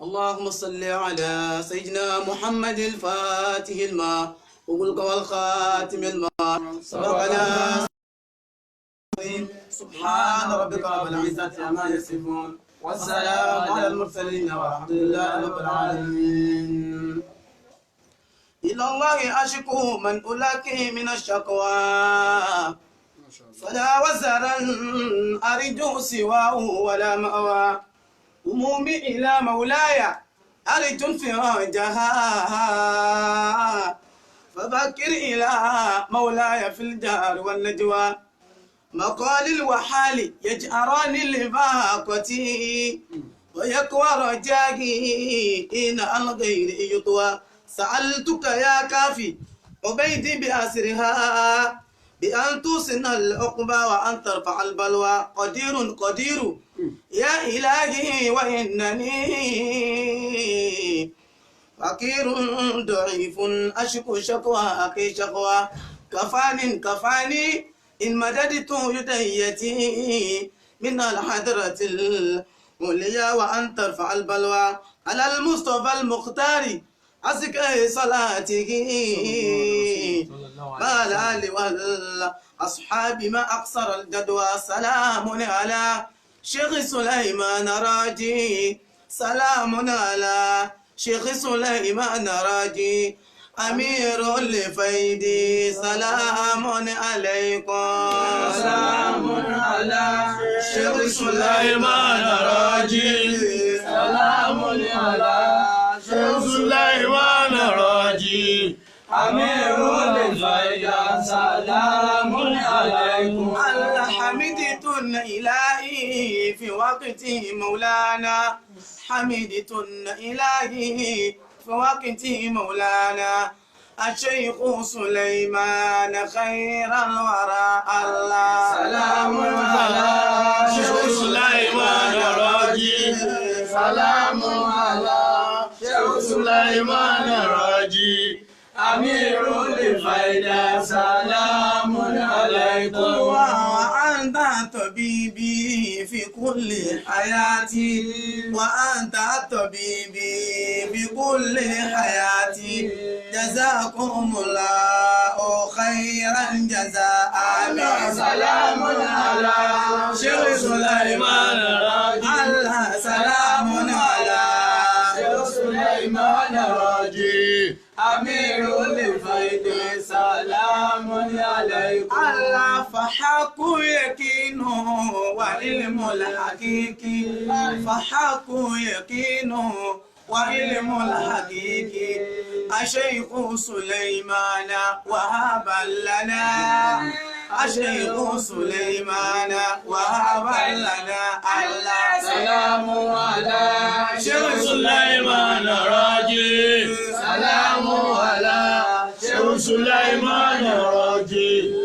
اللهم صل على سيدنا محمد الفاتح الماء وقلق والخاتم الماء سبقنا. سبحان ربك رب العزة عما يصفون والسلام على المرسلين والحمد لله رب العالمين. إلى الله أشكو من ألاقي من الشقوى فلا وزرا أرجو سواه ولا مأوى. همومي إلى مولاي أرجو انفراجها فذكر إلى مولاي في الجار والنجوى. مقال الوحال يجأران لباقتي ويقوى رجاقي إن الغير يطوى. سألتك يا كافي عبيدي بأسرها بأن توصن العقبى وأن ترفع البلوى. قدير يا إلهي وإنني فقير ضعيف أشكو شكوى أخي شكوى. كفاني إن مددت يديتي من الحضرة العليا وأن ترفع البلوى. على المصطفى المختار أزكى صلاته ما الآل والأصحاب ما أقصر الجدوى. سلام على شيخ سليمان راجي سلام على شيخ سليمان راجي أمير لفيدي سلام عليكم. سلام على شيخ سليمان راجي سلام على شيخ سليمان راجي أمير للفيدا سلام عليكم. الحميدة إلهي في وقت مولانا حميدة إلهي في وقت مولانا الشيخ سليمان خير الورى الله. سلام على شيخ سليمان راجي سلام على شيخ سليمان راجي أمير للفيدا سلام عليكم. وأنت طبيبي في كل حياتي وأنت طبيبي في كل حياتي جزاكم الله خيرا جزاء. سلام على شيخ سليمان راجي الله سلام على شيخ سليمان راجي أمير للفيدا سلام عليكم. الله فحق يقين وعلم الحقيقي فحق يقين وعلم الحقيقي. الشيخ سليمان وهب لنا الشيخ سليمان وهب لنا الله. سلام على شيخ سليمان راجي سلام على شيخ سليمان راجي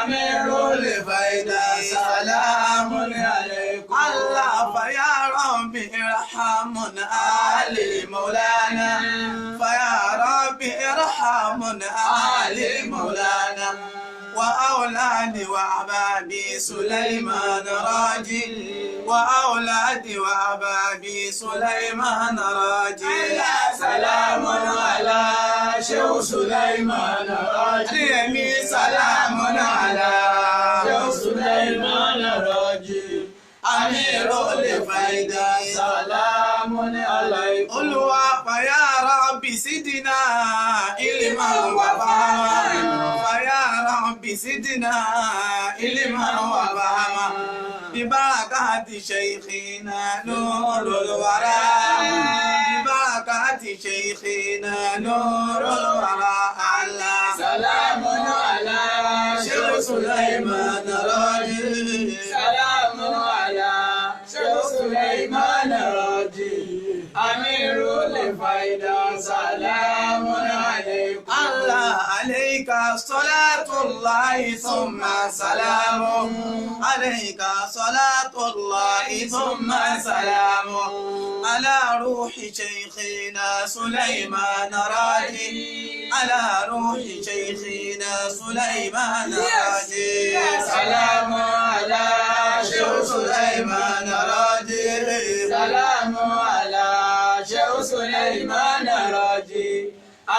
أمير للفيدا سلام عليكم. الله فيا ربي ارحمنا آل مولانا فيا ربي ارحمنا آل مولانا وأولادي وأحبابي سليمان راجي وأولادي وأحبابي سليمان راجي. سلام على شيخ سليمان راجي سلام على شيخ سليمان راجي أمير للفيدا سلام عليكم. Olúwa fàyà Rabbi sidina ilman wa fahma fàyà Rabbi sidina ilman wa fahma bibarakati shaykhina nurul wara bibarakati shaykhina nurul wara. Allah سلام على شيخ سليمان راجي سلام على شيخ سليمان راجي أمير للفيدا سلام عليكم. الله عليك صلاة الله ثم سلامه عليك صلاة الله ثم سلامه على روح شيخنا سليمان راجي على روح شيخنا سليمان راجي. سلام على شيخ سليمان راجي سلام على شيخ سليمان راجي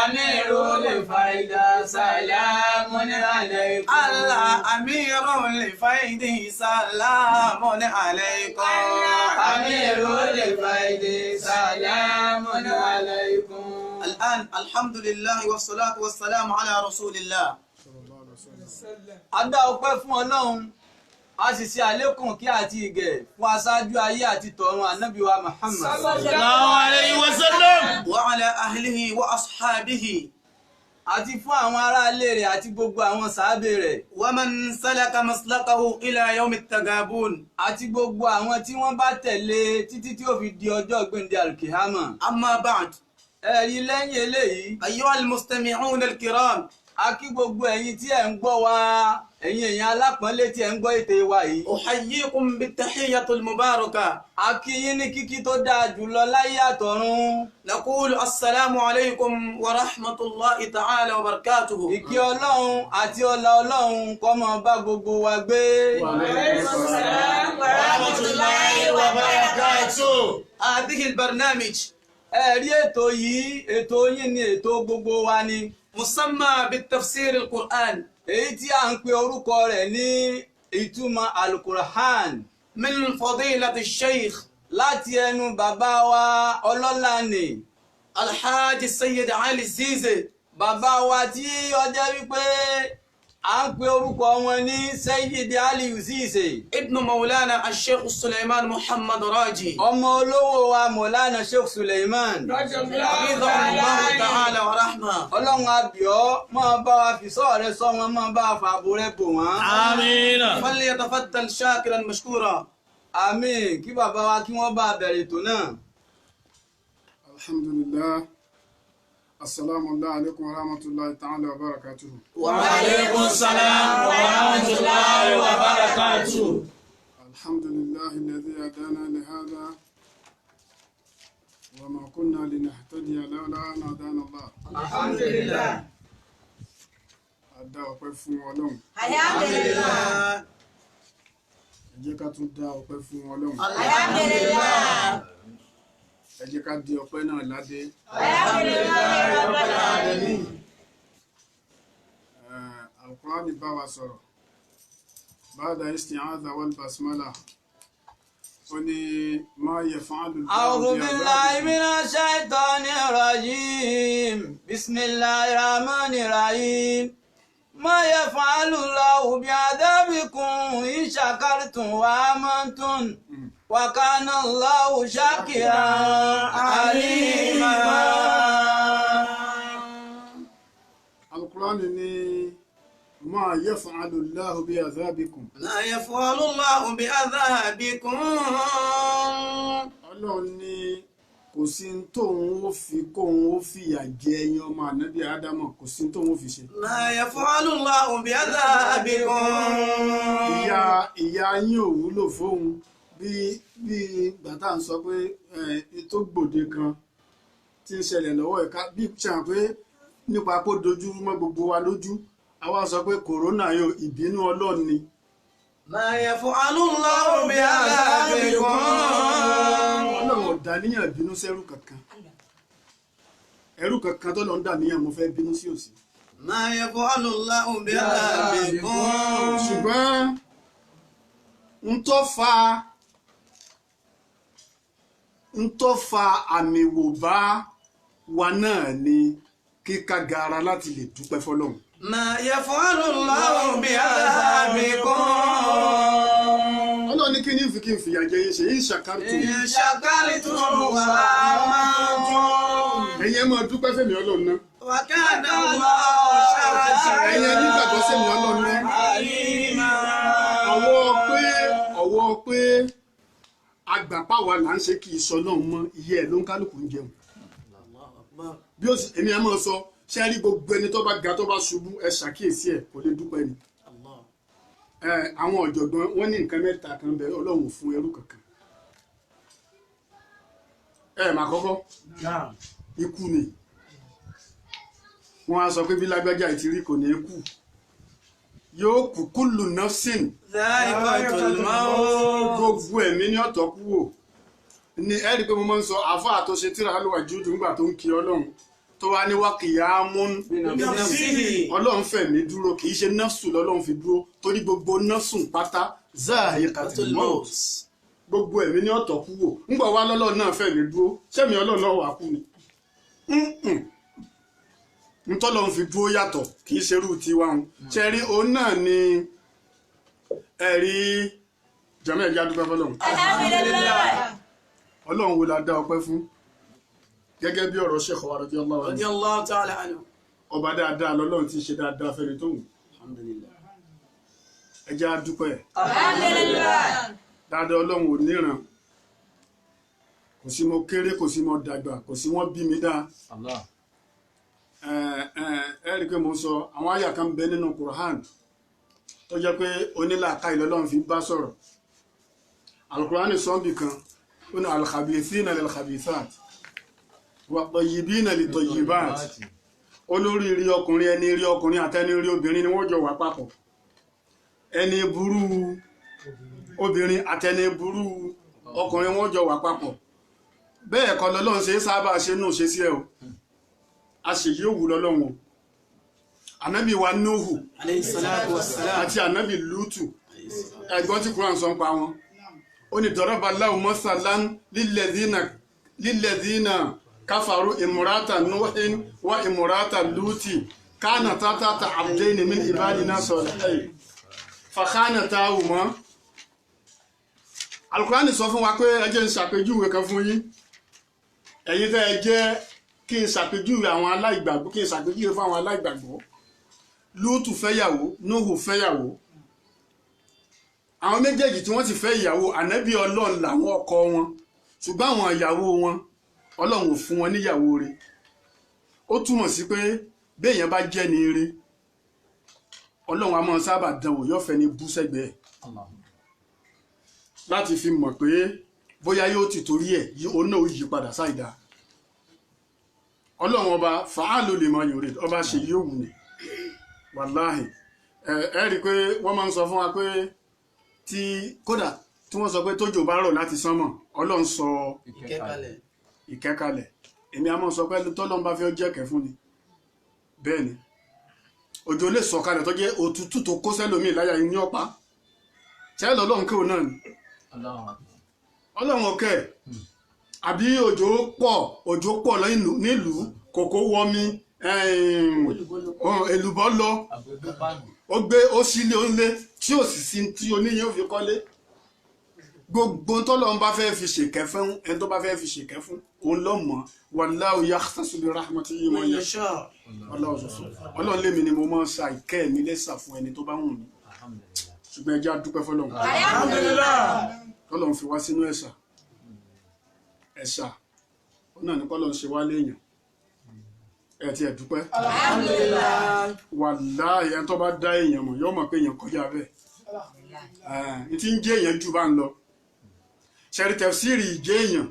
أمير الفايدة سلام عليكم الله أمير الفيد سلام عليكم أمير الفايد سلام عليكم. الآن الحمد لله والصلاة والسلام على رسول الله. Adá ọpẹ́ fún Ọlọ́run, a sì ṣe àlékún kí àti ìgẹ̀ fún aṣáájú ayé àti tọ̀run Ànábì wa Muhammad. sallallahu alayhi wa sallam. وعلى أهله وأصحابه Àti fún àwọn ará ilé rẹ̀ àti gbogbo àwọn sàábé rẹ̀. ومن سلك مسلكه إلى يوم التغابن. Àti gbogbo àwọn tí wọ́n bá tẹ̀lé títí tí ó fi di ọjọ́ ìgbéǹde Al-Qiyamah. أما بعد Ẹ̀rí lẹ́yìn eléyìí, أيها المستمعون الكرام a kí gbogbo ẹ̀yin tí ẹ̀ ń gbọ́ wa, ẹ̀yin èèyàn alápọ̀nlé tí ẹ̀ ń gbọ́ ètè wa yìí. أحييكم بالتحية المباركة. A kí yín ní kíkí tó dáa jùlọ láyé àtọ̀run. نقول السلام عليكم ورحمة الله تعالى وبركاته. Ìkẹ́ Ọlọ́run àti ọlá Ọlọ́run kó máa bá gbogbo wa gbé. Wa alaykum assalam wa rahmatullahi wa barakatuh. هذه البرنامج Ẹ̀rí ètò yìí, ètò yín ni ètò gbogbo wa ni. مسمى بالتفسير القرآن Èyí tí a ń pe orúkọ rẹ̀ ní ìtumọ̀ Al-Qur'an من فضيلة الشيخ láti ẹnu bàbá wa ọlọ́lá ni. الحاج السيد علي الزيزي. Bàbá wa tí ó jẹ́ wípé a ń pe orúkọ wọn ní Sayyid Ali Zise. ابن مولانا الشيخ سليمان محمد راجي. Ọmọ olówó wa Mọ̀lánà Sheikh Suleiman. حفظه الله تعالى ورحمه. Ọlọ́run abíọ́ máa bá wa fìṣọ́ rẹ̀ sọ wọn, máa bá wa fàbò rẹ̀ bò wọ́n. Àmín. فليتفضل شاكرا مشكورا. Àmín. Kí bàbá wa kí wọ́n bá bẹ̀rẹ̀ ètò náà. Alhamdulillah. Assalamu alaikum wa rahmatullahi ta'ala wa barakatuhu. Wa alaykum assalam wa rahmatullahi wa barakatuh. Alhamdulillah alladhi hadana li hadha wa ma kunna linahtadiya lawla an hadana Allah. Alhamdulillah. A dá ọpẹ́ fún Ọlọ́run. alhamdulillah. Ẹ jẹ́ ká tún dá ọpẹ́ fún Ọlọ́run. alhamdulillah. Ẹ jẹ́ ká dé ọpẹ́ náà ládé. alhamdulillah rabbil alamin. Al-Qur'an bá wa sọ̀rọ̀. Ba'da isti'adha wal basmala. Ó ní ma yaf'alu A'udhu billahi minash shaitanir rajim. Bismillahir rahmanir rahim. Ma yaf'alu Allahu bi'adabikum in shakartum wa amantum. Wa kana Allahu shakiran alima. Al-Qur'an ní ma yaf'alu Allahu bi'adhabikum. ما يفعل الله بعذابكم. Ọlọ́run ní kò sí tóun ó fi kóun ó fìyà jẹ ẹ̀yin ọmọ ànábì Ádámọ̀, kò sí tóun ó fi ṣe. ما يفعل الله بعذابكم. Ìyà yín ò wúlò fóun bí gbàtà ń sọ pé tó gbòde kan tí ń ṣẹlẹ̀ lọ́wọ́ ẹ̀ka bí ṣàn pé nípa kó dojú mọ́ gbogbo wa lójú àwa sọ pé kòrónà yóò ìbínú Ọlọ́run ni. ما يفعل الله بعذابكم. Ọlọ́run ò dá níyàn bínú sẹ́rù kankan, ẹrú kankan tó lọ ń dà níyàn mo fẹ́ bínú sí òsì. ما يفعل الله بعذابكم. Ṣùgbọ́n ń tó fa àmì wò bá wa náà ni kíká gara láti lè dúpẹ́ fọ́lọ́run. ما يفعل الله بعذابكم. Ọlọ́run ní kí ní fi kí n fìyà jẹ yín ṣe yín ṣàkárùtù. إن شكرتم وآمنتم Ẹ̀yin máa dúpẹ́ fẹ́mi Ọlọ́run náà. وكان الله Ẹ̀yin nígbàgbọ́ sẹ́mi Ọlọ́run náà. عليما. Ọwọ́ pé agbàpá wa là ń ṣe kì í sọ náà mọ́ iye ẹ̀ ló ń kálukú ń jẹun. Bí ó sì èmi ẹ̀ máa sọ ṣé rí gbogbo ẹni tó bá ga tó bá ṣubú ẹ ṣàkíyèsí ẹ̀ kò lè dúpẹ́ ni. Àwọn ọ̀jọ̀gbọ́n wọ́n ní nǹkan mẹ́ta kan bẹ Ọlọ́run ò fún ẹrú kankan. Mà kọ́kọ́ ikú ni wọ́n á sọ pé bí lágbájá ìtìrí kò ní kú yóò kú kullu nafsin ذائقة الموت. gbogbo ẹ̀mí ní ọ̀tọ̀ kú wò ní ẹ rí i pé mo máa ń sọ àáfàá tó ṣe tíra ló wà júdù nígbà tó ń kí ọlọ́run tó wá ní wákìyámún ọlọ́run fẹ̀mí dúró kì í ṣe nafsu lọ́lọ́run fi dúró torí gbogbo nafsu pátá za'iqatul maut gbogbo ẹ̀mí ní ọ̀tọ̀ kú wò ńgbà wá lọ́lọ́run náà fẹ̀mí dúró sẹ́mi ọlọ́run náà wà kú ni ntọ́lọ́run fi dúró yàtọ̀ kì í ṣerú tiwa ń ṣe rí òun náà ni ẹ̀rí jàmẹ́ ẹ̀já dúpẹ́ fọlọ́run ọlọ́run wo la dá ọpẹ́ fún gẹ́gẹ́ bí ọ̀rọ̀ Sheikh wa radiyallahu ta'ala anhu ọba dáadáa lọ́lọ́run ti ṣe dáadáa fẹ́ni tó wù alhamdulillah ẹjá dúpẹ́ alhamdulillah dáadáa ọlọ́run ò níran kò sí mo kéré kò sí mo dàgbà kò sí wọ́n bí mi dáa ẹ rí i pé mo sọ àwọn àyà kan bẹ nínú Qur'an tó jẹ́ pé onílàákàyè lọ́lọ́run fi bá sọ̀rọ̀ Al-Qur'an sọ́ọ̀bì kan ó ní al-khabithina lil-khabithat wat-tayyibina lit-tayyibat olórí rí ọkùnrin ẹni rí ọkùnrin àtẹni rí obìnrin ni wọ́n jọ wà papọ̀ ẹni burú obìnrin àtẹni burú ọkùnrin wọ́n jọ wà papọ̀ bẹ́ẹ̀ kọ́ lọ́lọ́run ṣe sábà ṣe nù ṣe sí ẹ o a ṣe yóò wù lọ́lọ́run o ànábì wa Nuhu alayhi salatu wassalam àti ànábì Lutu ẹ̀gbọ́n tí Quran sọ ń pa wọn ó ní daraballahu masalan lilladhina kafaru imrata Nuhin wa imrata Luti kanata tahta abdayni min ibadina salihayn fakhanatahuma Al-Qur'ani sọ fún wa pé ẹ jẹ́ n ṣàpèjúwe kan fún yín ẹ̀yin tẹ́ ẹ jẹ́ kí n ṣàpèjúwe àwọn aláìgbàgbọ́ kí n ṣàpèjúwe fún àwọn aláìgbàgbọ́ Lútù fẹ́yàwó Núhù fẹ́yàwó àwọn méjèèjì tí wọ́n ti fẹ́ ìyàwó ànábì Ọlọ́run làwọn ọkọ wọn ṣùgbọ́n àwọn ìyàwó wọn Ọlọ́run ò fún wọn níyàwó rẹ̀ ó túmọ̀ sí pé béèyàn bá jẹ́ ní ire Ọlọ́run a máa sábà dánwò yóò fẹ́ ní bú sẹ́gbẹ̀ẹ́ láti fi mọ̀ pé bóyá yóò ti torí ẹ̀ ó náà yí padà sáìdá Ọlọ́run ọba fàálù lè mọ yorùd ọba ṣe yóò wù ní wàláhì ẹ rí i pé wọ́n máa ń sọ fún wa pé tí kódà tí wọ́n sọ pé tójò bá rọ̀ láti sánmọ̀ Ọlọ́run sọ ìkẹ́kalẹ̀ èmi a máa sọ pé tọ́lọ́run bá fẹ́ jẹ́kẹ̀ fún ni bẹ́ẹ̀ ni òjò lè sọ kalẹ̀ tó jẹ́ òtútù tó kó sẹ́lòmíì láyà ní ọ̀pá tẹ́lẹ̀ Ọlọ́run kéwòn náà ni Ọlọ́run ọ̀kẹ́ àbí òjò pọ̀ nílùú kòkó wọmi èlùbọ́ lọ ó sílé onílé tí ò sì sí tí oníyẹn ò fi kọ́lé gbogbo tọ́lọ́run bá fẹ́ fi ṣèkẹ́ fún ẹni tó bá fẹ́ fi ṣèkẹ́ fún òun ló mọ̀ wallahu yakhtassu bi rahmatihi man yasha Ọlọ́run lèmi ni mo máa ń sa ìkẹ́ mi lẹ́sà fún ẹni tó bá wù mí ṣùgbọ́n ẹjẹ́ àdúpẹ́ fọlọ́run Ọlọ́run fi wá sínú ẹ̀sà ó náà ní kọ́lọ́run ṣe wá léèyàn ẹ̀ tí ẹ̀ dúpẹ́ wàláhì ẹni tó bá dá èèyàn mọ̀ yóò mọ̀ pé èèyàn kọjá bẹ́ẹ̀ tí ń jẹ́ èèyàn jù bá ń lọ ṣẹ̀rí tẹ̀fsírì ìjẹ́ èèyàn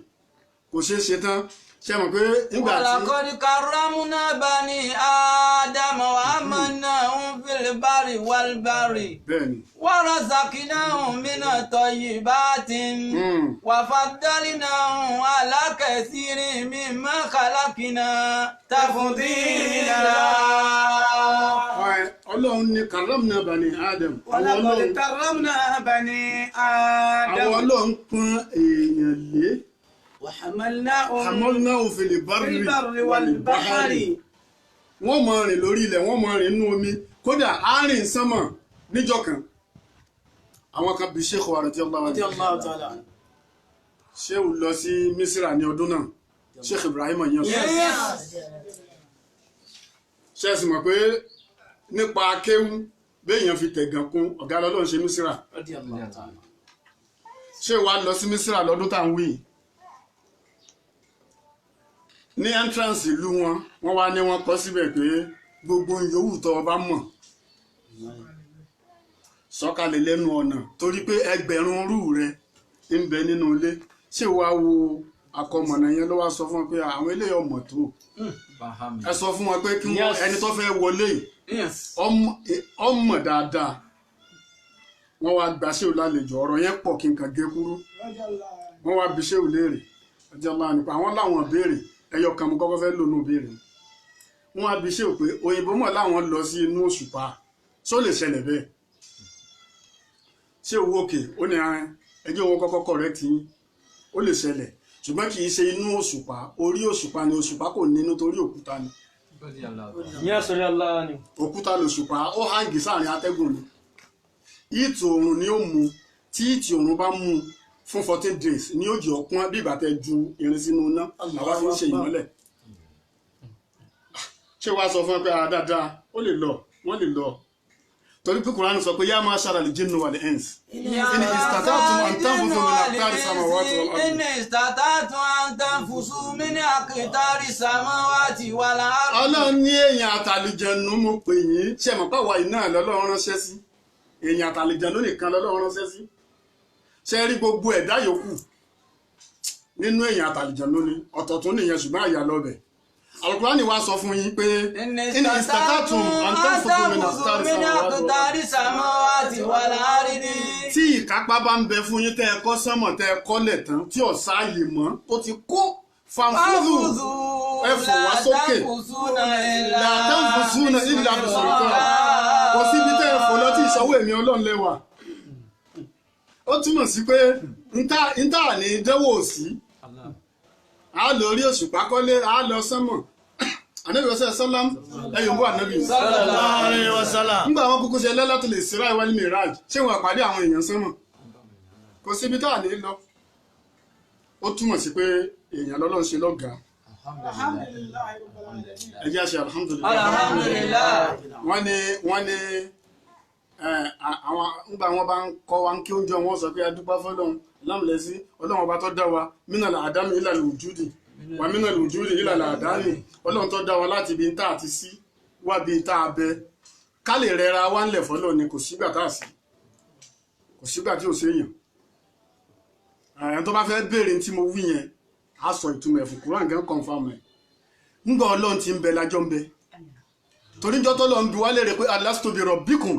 kò ṣeé ṣe tán ṣe mọ̀ pé nígbà tí. walaqad karramna bani Adama wa hamalnahum fil barri wal bahri. bẹ́ẹ̀ni. wa razaqnahum minat tayyibatin. wa faddalnahum ala kathirin mimma khalaqna tafdila. Ọlọ́run ní karramna bani Adam. walaqad karramna bani Adam. àwọn Ọlọ́run pọ́n èèyàn lé. وحملناهم في البر والبحر wọ́n máa rìn lórí ilẹ̀ wọ́n máa rìn inú omi kódà àárín sánmọ̀ níjọ́ kan àwọn kan bí Sheikh wa radiyallahu ta'ala Sheikh lọ sí Misra ní ọdún náà Sheikh Ibrahim yẹn ṣe sì mọ̀ pé nípa akéwú béèyàn fi tẹ̀gàn kún ọ̀gá lọ́lọ́run ṣe Misra Sheikh wa lọ sí Misra lọ́dún tá à ń wí ní entrance ìlú wọ́n wá ní wọ́n kọ síbẹ̀ pé gbogbo yòówù tó o bá mọ̀ sọ̀kalẹ̀ lẹ́nu ọ̀nà torí pé ẹgbẹ̀rún rú rẹ ń bẹ nínú ilé ṣé wàá wo akọmọ̀nà yẹn ló wá sọ fún wọn pé àwọn eléyìí ọmọ tó ẹ sọ fún wọn pé kí wọn ẹni tó fẹ́ wọlé ọmọ dáadáa wọ́n wá gba Ṣéhù lálejò ọ̀rọ̀ yẹn pọ̀ kí n kàn gé kúrú wọ́n wá bi Ṣéhù léèrè ẹjọ́ ńlá nípa àwọn láwọn béèrè ẹyọ kan mo kọ́kọ́ fẹ́ lónú béèrè wọ́n á bí ṣe pé òyìnbó mọ̀ láwọn lọ sí inú òṣùpá ṣó lè ṣẹlẹ̀ bẹ́ẹ̀ ṣé owó òkè ó ní ẹjọ́ owó kọ́kọ́ correct yín ó lè ṣẹlẹ̀ ṣùgbọ́n kì í ṣe inú òṣùpá orí òṣùpá ni òṣùpá kò nínú torí òkúta ni òkúta lòṣùpá ó hàngì sáàrin atẹ́gùn ni ìtì òòrùn ni ó mu tí ìtì òòrùn bá mú fún 14 days ní òjì ọ̀pọ̀n bí ìgbà tẹ́ ju irin sínú iná àwa fi ń ṣe ìmọ́lẹ̀ ṣé wàá sọ fún ẹ pé dáadáa ó lè lọ wọ́n lè lọ torí pé Kùránì sọ pé yá máa ṣára lè jinni wal ins in istata'tum an tanfuzu min aqtari samawati wal ardi in istata'tum an tanfuzu min aqtari samawati wal ardi. Ọlọ́run ní èèyàn àtàlùjẹ̀nu mo pè yín ṣe mọ̀ pàwọ́ iná lọ́lọ́run ránṣẹ́ sí èèyàn àtàlùjẹ̀nu nìkan lọ́lọ́run ránṣẹ́ sí ṣe rí gbogbo ẹ̀dá yòókù nínú èèyàn àtàlùjẹ̀nu ni ọ̀tọ̀tún nìyẹn ṣùgbọ́n àyà lọ́bẹ̀ Al-Qur'ani wá sọ fún yín pé in istata'tum an tanfuzu min aqtari samawati wal ardi tí ìkápá bá ń bẹ fún yín tẹ́ ẹ kọ́ sánmọ̀ tẹ́ ẹ kọ́lẹ̀ tán tí ọ̀sá yìí mọ́ tó ti kó fanfuzu ẹ fò wá sókè la tanfuzuna illa bisultan kò síbi tẹ́ ẹ fò lọ tí ìṣọwọ́ èmi Ọlọ́run lẹ́wà ó túmọ̀ sí pé ntá ní dẹ́wò sí a lọ rí òṣùpá kọ́lé a lọ sánmọ̀ Ànábì sálám ẹ̀yọ̀ bó Ànábì sallallahu alaihi wasallam nígbà wọn kúkú ṣe Lailatul Isra wal Miraj ṣé wọn pàdé àwọn èèyàn sánmọ̀ kò síbi tá à ní lọ ó túmọ̀ sí pé èèyàn lọ́lọ́ ṣe lọ́gàá ẹ jẹ́ àṣẹ alhamdulillah wọ́n ní àwọn nígbà wọn bá ń kọ́ wa ń kí oúnjẹ wọn sọ pé adúpẹ́ fọ́lọ́run lámìlẹ́sí Ọlọ́run ọba tó dá wa mínal àdámi ilal wujudi wà mínal wujudi ilal àdámi Ọlọ́run tó dá wa láti ibi tá àti sí wá bí tá a bẹ ká lè rẹra wá ńlẹ̀ fọ́lọ́ ni kò sígbà tá a sí kò sígbà tí ò séèyàn ẹ̀yàn tó bá fẹ́ béèrè tí mo wí yẹn á sọ ìtumọ̀ ẹ̀fù Kùránì gan confirm ẹ̀ ńgbà Ọlọ́run ti ń bẹ lájọ́ ń bẹ toríjọ́ tó lọ ń bi wá léèrè pé alastu bi rabbikum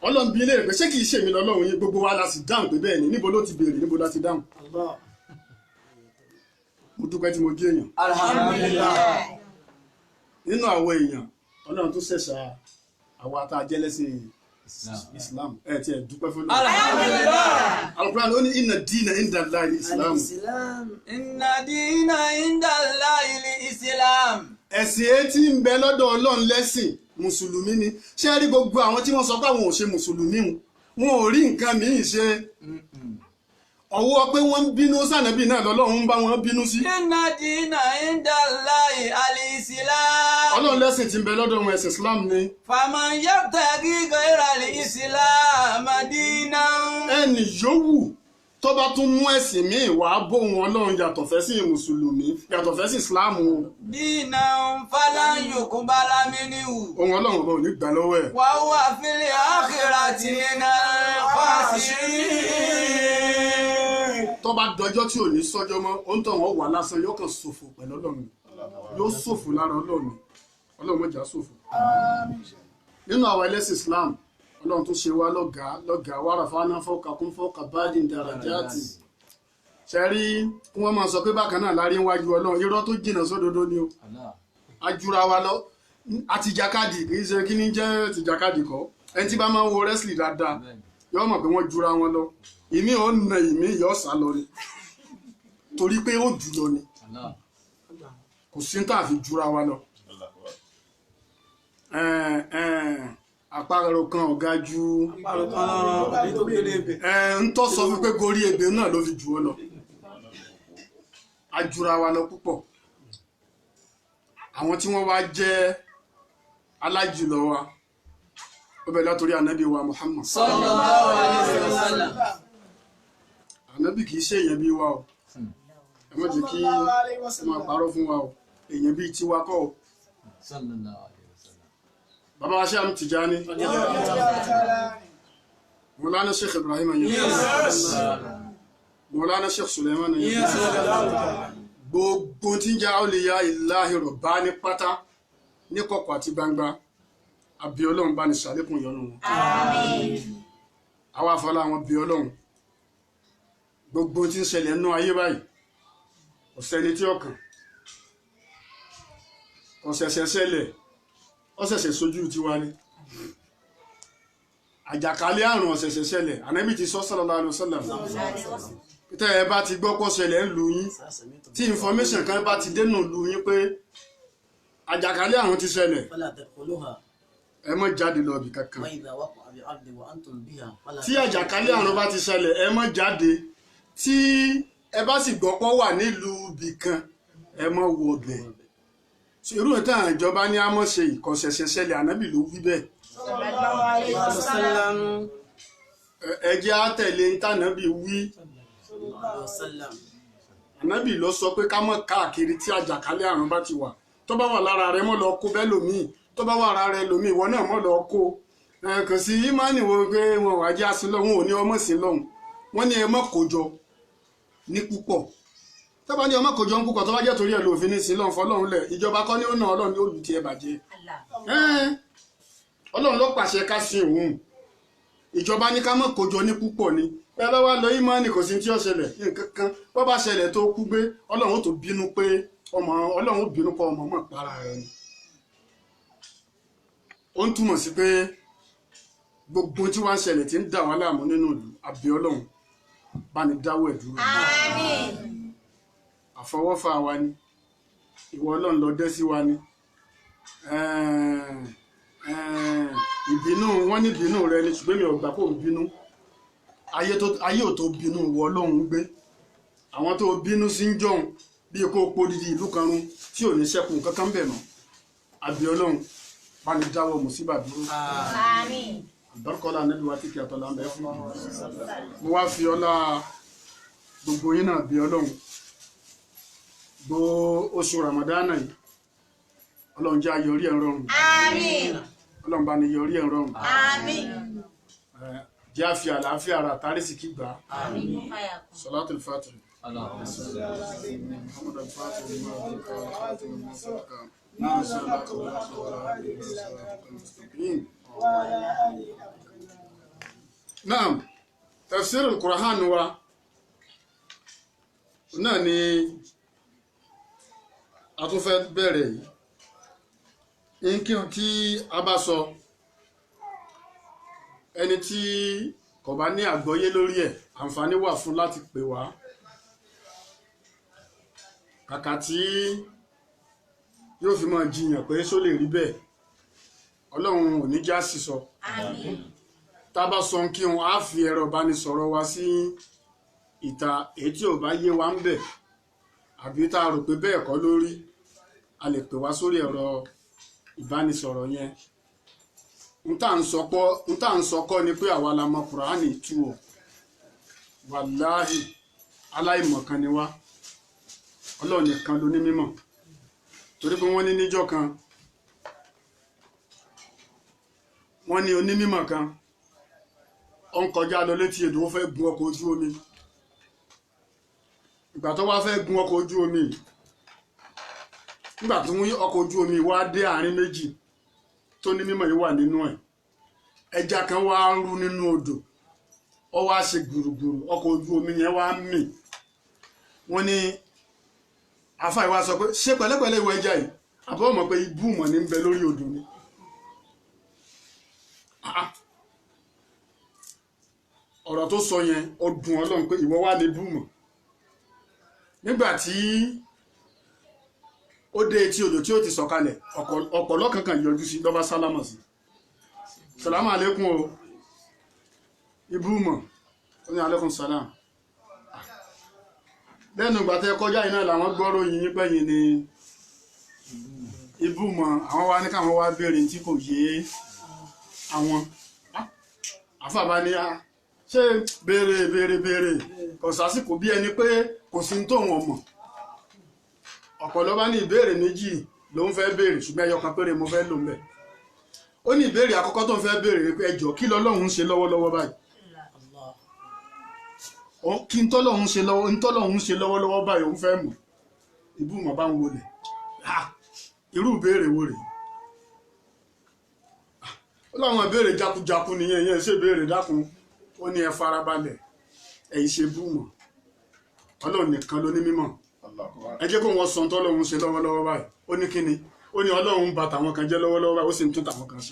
Ọlọ́run bi léèrè pé ṣé kìí ṣèmi lọ́lọ́run yín gbogbo wa la sì dáhùn pé bẹ́ẹ̀ ni níbo ló ti béèrè níbo la ti dáhùn mo dúpẹ́ tí mo jí èèyàn alhamdulillah nínú àwọn èèyàn Ọlọ́run tó ṣẹ̀ṣà àwọn àtàjẹ́lẹ́sìn Islam ẹ ti ẹ dúpẹ́ fún Ọlọ́run alhamdulillah Al-Qur'an ló ní inna dina inda Allahi Islam inna dina inda Allahi Islam ẹ̀sìn etí ń bẹ lọ́dọ̀ Ọlọ́run lẹ́sìn mùsùlùmí ni ṣé rí gbogbo àwọn tí wọ́n sọ pé àwọn ò ṣe mùsùlùmí wọn ò rí nǹkan míì ṣe ọwọ́ pé wọ́n ń bínú sànàbí náà lọ́lọ́run ń bá wọn bínú sí. inna dina inda Allahi al-Islam. Ọlọ́run lẹ́sìn tí ń bẹ lọ́dọ̀ wọn ẹ̀sìn Islam ni. faman yabtaghi ghayra al-Islam dinan. ẹnì yòówù tó bá tún mú ẹ̀sìn míì wá bóun Ọlọ́run yàtọ̀ fẹ́ sí mùsùlùmí yàtọ̀ fẹ́ sí Islam o. dinan falan yuqbala minhu. ohun Ọlọ́run bá ò ní gbà lọ́wọ́ ẹ̀. wa huwa fil akhirati minal khasirin. tó bá dọjọ́ tí ò ní sọ́jọ́ mọ́ ó ń tọ̀ wọ́n wà lásán yóò kàn ṣòfò pẹ̀lú Ọlọ́run yóò ṣòfò lára Ọlọ́run Ọlọ́run mọ̀jà ṣòfò. nínú àwọn ẹlẹ́sìn Islam Ọlọ́run tó ṣe wá lọ́gàá wa rafa'na fawqakum fawqa ba'din darajati. ṣe rí wọ́n máa sọ pé bákan náà lárí wájú Ọlọ́run irọ́ tó jìnnà sódodo ni o ajúra wa lọ àtìjàkadì kì í ṣe kí ní jẹ́ tìjàkadì kọ́ ẹni tí bá máa ń wo wrestling dáadáa yóò mọ̀ pé wọ́n jura wọn lọ ìmí ò na ìmí yóò sá lọ ni torí pé ó jù lọ ni kò sí ní tààfi jura wa lọ àparò kan ọ̀gá ju ń tọ́ sọ fún pé gorí ebè náà ló fi jù ọ lọ ajura wa lọ púpọ̀ àwọn tí wọ́n wá jẹ́ alájùlọ wa ó bẹ̀rẹ̀ látòrí ànábì wa Muhammad sallallahu alaihi wasallam. ànábì kìí ṣe èèyàn bí wa o ẹ má jẹ́ kí ẹ máa parọ́ fún wa o èèyàn bíi tiwa kọ́ o. bàbá wa Sheikh Tijani Mawlana Sheikh Ibrahim Mawlana Sheikh Suleiman gbogbo tí ń jẹ́ awliya Allahi Rabbani pátá ní kọ̀kọ̀ àti gbangba àbí Ọlọ́run bá ní ṣàlékún ìyọ́nú wọn. àwa àfọlá àwọn bí Ọlọ́run gbogbo tí ń ṣẹlẹ̀ nínú ayé báyìí ọ̀sẹ̀ni tí ọkàn ọ̀sẹ̀sẹ̀ ṣẹlẹ̀ ọ̀sẹ̀sẹ̀ sójú tiwa ni àjàkálẹ̀ àrùn ọ̀sẹ̀sẹ̀ ṣẹlẹ̀ ànábì ti sọ sallallahu alaihi wasallam tẹ́ ẹ bá ti gbọ́ pọ̀ ṣẹlẹ̀ ń lu yín tí information kan bá ti dénú lu yín pé àjàkálẹ̀ àrùn ti ṣẹlẹ̀ فلا تدخلوها ẹ má jáde lọ ibì kankan وإذا وقع بالأرض وأنتم بها فلا tí àjàkálẹ̀ àrùn bá ti ṣẹlẹ̀ ẹ má jáde tí ẹ bá sì gbọ́ pọ̀ wà nílùú ibì kan ẹ má wọ ọbẹ̀ irú ìtàn ìjọba ní àmọ́ ṣe ìkọ̀ṣẹ̀ṣẹ̀ ṣẹlẹ̀ ànábì ló wí bẹ́ẹ̀ وسلم ẹ jẹ́ á tẹ̀lé ntànábì wí وسلم ànábì ló sọ pé ká má káàkiri tí àjàkálẹ̀ àrùn bá ti wà tó bá wà lára rẹ mọ́ lọ kó bẹ́ẹ̀ lòmíì tó bá wà lára rẹ lòmíì ìwọ náà mọ́ lọ kó kò sí ìmánì wo pé wọn wà jẹ́ àsìn lọ́hùn ò ní ọmọ sí lọ́hùn wọ́n ní ẹ má kójọ ní púpọ̀ tó bá ní ọmọ kójọ ní púpọ̀ tó bá jẹ́ torí ẹ̀ lòfin ní sí lọ́hùn fọlọ́hùn lẹ̀ ìjọba kọ́ ní ó nà ọlọ́run ní olùtí ẹ bàjẹ́ ọlọ́run ló pàṣẹ ká sin òun ìjọba ní ká má kójọ ní púpọ̀ ni ẹ bá wá lọ ìmánì kò sí tí ó ṣẹlẹ̀ nǹkan kan bó bá ṣẹlẹ̀ tó kú gbé ọlọ́run ó tó bínú pé ọlọ́run ó bínú pé ọmọ mọ̀ para rẹ̀ ni ó ń túmọ̀ sí pé gbogbo tí wọ́n ń ṣẹlẹ̀ tí ń dà wá láàmú nínú ìlú àbí ọlọ́run bá ní dáwọ́ ẹ̀ dúró àfọwọ́fà wa ni ìwọ ọlọ́run ló dẹ́ sí wa ni ìbínú wọn ní ìbínú rẹ ni ṣùgbọ́n mi ò gbà kó ń bínú ayé ò tó bínú ìwọ ọlọ́run ń gbé àwọn tó bínú sí ń jọ̀hún bí kò podidi ìlú kan run tí ò ní ṣẹ́kùn kankan bẹ̀ mọ́ àbí ọlọ́run bá ní dáwọ́ mùsíbà dúró àbárkọ́lá níbi wa tí kí àtọ́lá ń bẹ fún mo wá fi ọlá gbogbo yín náà bí ọlọ́run gbó oṣù ramadana yìí ọlọ́run jẹ́ ayọrí ẹ̀ rọrùn ọlọ́run bá ní yọrí ẹ̀ rọrùn jẹ́ àfi àlàáfíà ara àtàrísì kí gbà Salatul Fatih محمد الفاتح لما أغلق والخاتم لما سبق ناصر الحق بالحق والهادي إلى صراطك المستقيم نعم تفسير القرآن wa náà ni a tún fẹ́ bẹ̀rẹ̀ yìí kí n tí a bá sọ ẹni tí kò bá ní àgbọ́yé lórí ẹ̀ àǹfààní wà fún láti pè wá kàkà tí yóò fi máa jiyàn pé só lè rí bẹ́ẹ̀ ọlọ́run ò ní já sísọ tá a bá sọ kí wọn á fi ẹ̀rọ ìbánisọ̀rọ̀ wa sí ìta èyí tí ò bá yé wa ń bẹ̀ àbí tá a rò pé bẹ́ẹ̀ kọ́ lórí a lè pè wá sórí ẹ̀rọ ìbánisọ̀rọ̀ yẹn n tá à ń sọ kọ́ ni pé àwa la mọ Kùránì tú o wàláhì aláìmọ̀kan ni wá ọlọ́run nìkan ló ní mímọ̀ torí pé wọ́n ní níjọ́ kan wọ́n ní onímímọ̀ kan ó ń kọjá lọ létí odò ó fẹ́ gun ọkọ̀ ojú omi ìgbà tó wá fẹ́ gun ọkọ̀ ojú omi nígbà tó ń ọkọ̀ ojú omi wá dé àárín méjì tó ní mímọ̀ yìí wà nínú ẹ̀ ẹja kan wá ń rú nínú odò ó wá ṣe gbùrùgbùrù ọkọ̀ ojú omi yẹn wá mì wọ́n ní àfà ìwà sọ pé ṣe pẹ̀lẹ́pẹ̀lẹ́ ìwọ ẹja yìí àbọ̀ mọ̀ pé ibú mọ̀ ní ń bẹ lórí odò ni ọ̀rọ̀ tó sọ yẹn ó dùn Ọlọ́run pé ìwọ wà ní ibú mọ̀ nígbà tí ó dé etí odò tí ó ti sọ̀kalẹ̀ ọ̀pọ̀lọ́ kankan yọjú sí lọ́ba sálámà sí sàlámà àlékún o ibú mọ̀ ó ní àlékún sàlámà lẹ́nu ìgbà tẹ́ kọjá iná làwọn gbọ́rọ̀ yìí pẹ́yìn ni ibú mọ̀ àwọn wá ní káwọn wá béèrè tí kò yé àwọn àfàbá ní ṣé béèrè kò sásìkò bí ẹni pé kò sí tó wọn mọ̀ ọ̀pọ̀lọ́ bá ní ìbéèrè méjì ló ń fẹ́ béèrè ṣùgbọ́n ẹyọ kan péré mo fẹ́ lò ń bẹ̀ ó ní ìbéèrè àkọ́kọ́ tó ń fẹ́ béèrè pé ẹjọ́ kí lọ́lọ́run ń ṣe lọ́wọ́lọ́wọ́ báyìí kí n tọ́lọ́hún ṣe lọ́wọ́lọ́wọ́ báyìí òun fẹ́ mọ̀ ibú mọ̀ bá ń wọlé irú ìbéèrè wo rèé ó láwọn ìbéèrè jakujaku nìyẹn yẹn ṣe béèrè dákun ó ní ẹ farabalẹ̀ ẹ̀yìn ṣe bú mọ̀ ọlọ́run nìkan ló ní mímọ̀ ẹ jẹ́ kó wọ́n sọ tọ́lọ́run ṣe lọ́wọ́lọ́wọ́ báyìí ó ní kíni ó ní ọlọ́run bà tàwọn kan jẹ́ lọ́wọ́lọ́wọ́ báyìí ó sì ń tún tàwọn kan ṣe.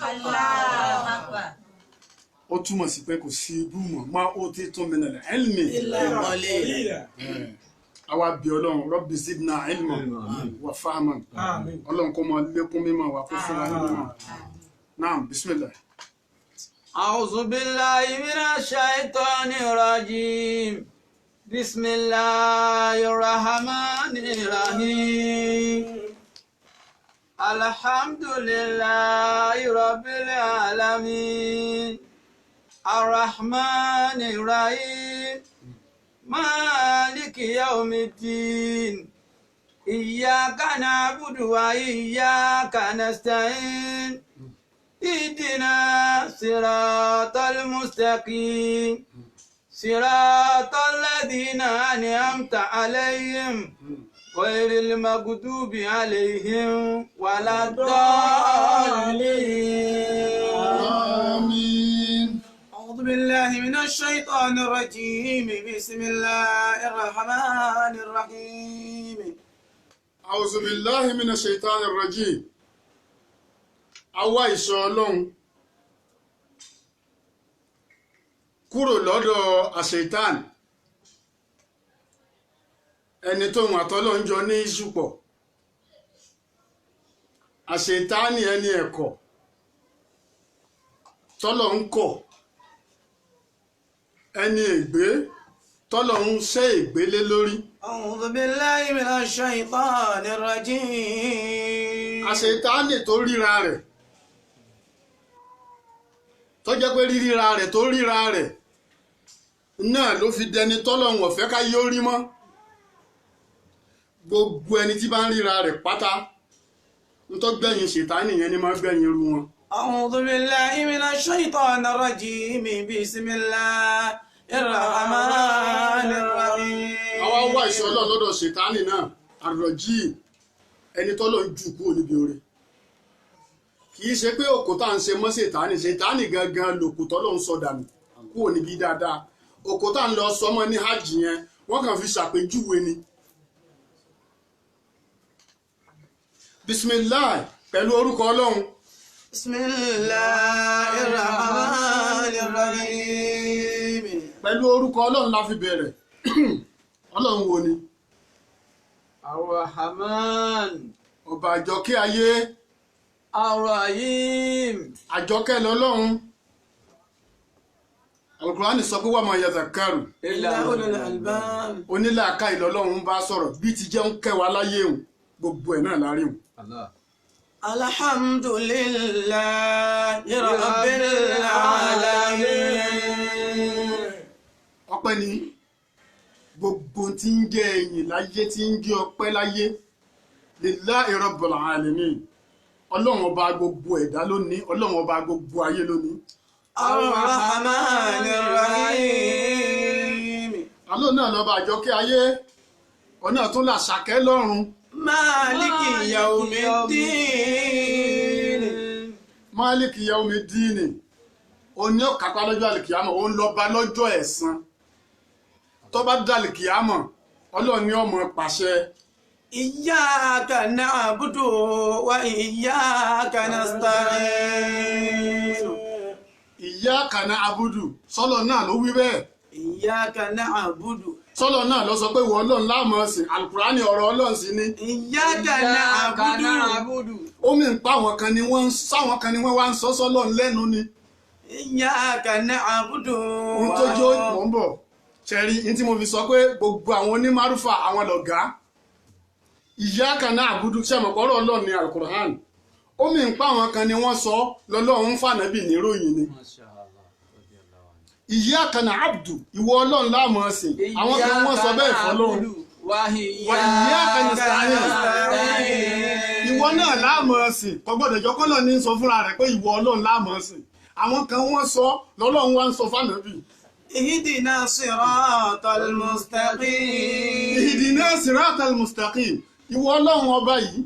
ó túmọ̀ sí pé kò sí ibú mọ̀ má ó ti tún mi nàlẹ́ ẹ̀lmì àwa bí ọlọ́run Rabbi zidna ilman wa fahman ọlọ́run kó máa lékún mímọ̀ wa kó fún wa ní mímọ̀. naam bismillah. أعوذ بالله من الشيطان الرجيم بسم الله الرحمن الرحيم الحمد لله رب العالمين الرحمن الرحيم مالك يوم الدين إياك نعبد وإياك نستعين اهدنا صراط المستقيم صراط الذين أنعمت عليهم غير المغضوب عليهم ولا الضالين آمين. أعوذ بالله من الشيطان الرجيم بسم الله الرحمن الرحيم أعوذ بالله من الشيطان الرجيم àwa ìṣọ́ ọlọ́run kúrò lọ́dọ̀ àṣetán ẹni tóun àtọ́lọ́run jọ ní ìṣùpọ̀ àṣetáni ẹni ẹ̀kọ́ tọ́lọ́run kọ̀ ẹni ègbé tọ́lọ́run ṣẹ́ ègbélé lórí. أعوذ بالله من الشيطان الرجيم àṣetáni tó ríra rẹ̀ tó jẹ́ pé ríra rẹ̀ tó ríra rẹ̀ náà ló fi dẹni tọ́lọ́run ọ̀fẹ́ ká yóò rí mọ́ gbogbo ẹni tí bá ń ríra rẹ̀ pátá ń tó gbẹ̀yìn ṣètánì yẹn ni máa gbẹ̀yìn irú wọn. أعوذ بالله من الشيطان الرجيم بسم الله الرحمن الرحيم àwa wá ìṣọ́ Ọlọ́run lọ́dọ̀ ṣètánì náà àròjì ẹni tọ́lọ́run jù kúrò níbi oore kì í ṣe pé òkú tá à ń ṣe mọ́ ṣètánì gangan lòkù tọ́lọ́run sọ dànù kúrò níbi dáadáa òkú tá à ń lọ sọmọ ní hajj yẹn wọ́n kàn fi ṣàpèjúwe ni. bismillah pẹ̀lú orúkọ Ọlọ́run. بسم الله الرحمن الرحيم pẹ̀lú orúkọ Ọlọ́run la fi bẹ̀rẹ̀ Ọlọ́run wo ni. الرحمن ọba àjọkẹ́ ayé الرحيم àjọkẹ́ lọ́lọ́run Al-Qur'ani sọ pé wà máa yazakkaru إلا أولو الألباب onílàáká ìlọ́lọ́run bá sọ̀rọ̀ bí ti jẹun kẹwàá láyé òun gbogbo ẹ̀ náà lárí òun. الله الحمد لله رب العالمين ọpẹ́ ni gbogbo tí ń jẹ́ ẹ̀yìn láyé tí ń jẹ́ ọpẹ́ láyé lillahi rabbil alamin ọlọ́run ọba gbogbo ẹ̀dá lónìí ọlọ́run ọba gbogbo ayé lónìí. الرحمن الرحيم àlọ́ náà lọ́ba àjọkẹ́ ayé ọ̀nà tó là ṣàkẹ́ lọ́run. مالك يوم الدين Málíkì Yawmiddini oní ọ̀kápá lọ́jọ́ àlìkìyàmọ̀ òun lọ́ba lọ́jọ́ ẹ̀san tó bá dá àlìkìyàmọ̀ ọlọ́run ni ó máa pàṣẹ. إياك نعبد وإياك نستعين Iyyaka na'budu sọ́lọ̀ náà ló wí bẹ́ẹ̀ إياك نعبد sọ́lọ̀ náà ló sọ pé ìwọ ọlọ́run la máa sìn Al-Qur'ani ọ̀rọ̀ ọlọ́run sí ni. إياك نعبد ó mì ń pa àwọn kan ni wọ́n wá ń sọ sọ́lọ́run lẹ́nu ni. إياك نعبد ohun tó jó mọ̀ ń bọ̀ ṣẹ̀rí ní tí mo fi sọ pé gbogbo àwọn onímárùfà àwọn lọ̀gá. Iyyaka na'budu ṣẹ̀mọ̀kọ́rọ̀ ọlọ́run ní Al-Qur'an ó mì ń pa àwọn kan ni wọ́n sọ lọ́lọ́run fànàbì níròyìn ni. ما شاء الله رضي الله عنه Iyyaka na'budu ìwọ ọlọ́run la máa sìn àwọn kan wọ́n sọ bẹ́ẹ̀ fọlọ́run. وإياك نستعين. ìwọ náà la máa sìn kò gbọ́dọ̀ jọ kọ́lọ̀ ní sọ fúnra rẹ̀ pé ìwọ ọlọ́run la máa sìn àwọn kan wọ́n sọ lọ́lọ́run wá ń sọ fànàbì. اهدنا الصراط المستقيم Ihdina siratal mustaqim ìwọ ọlọ́run ọba yìí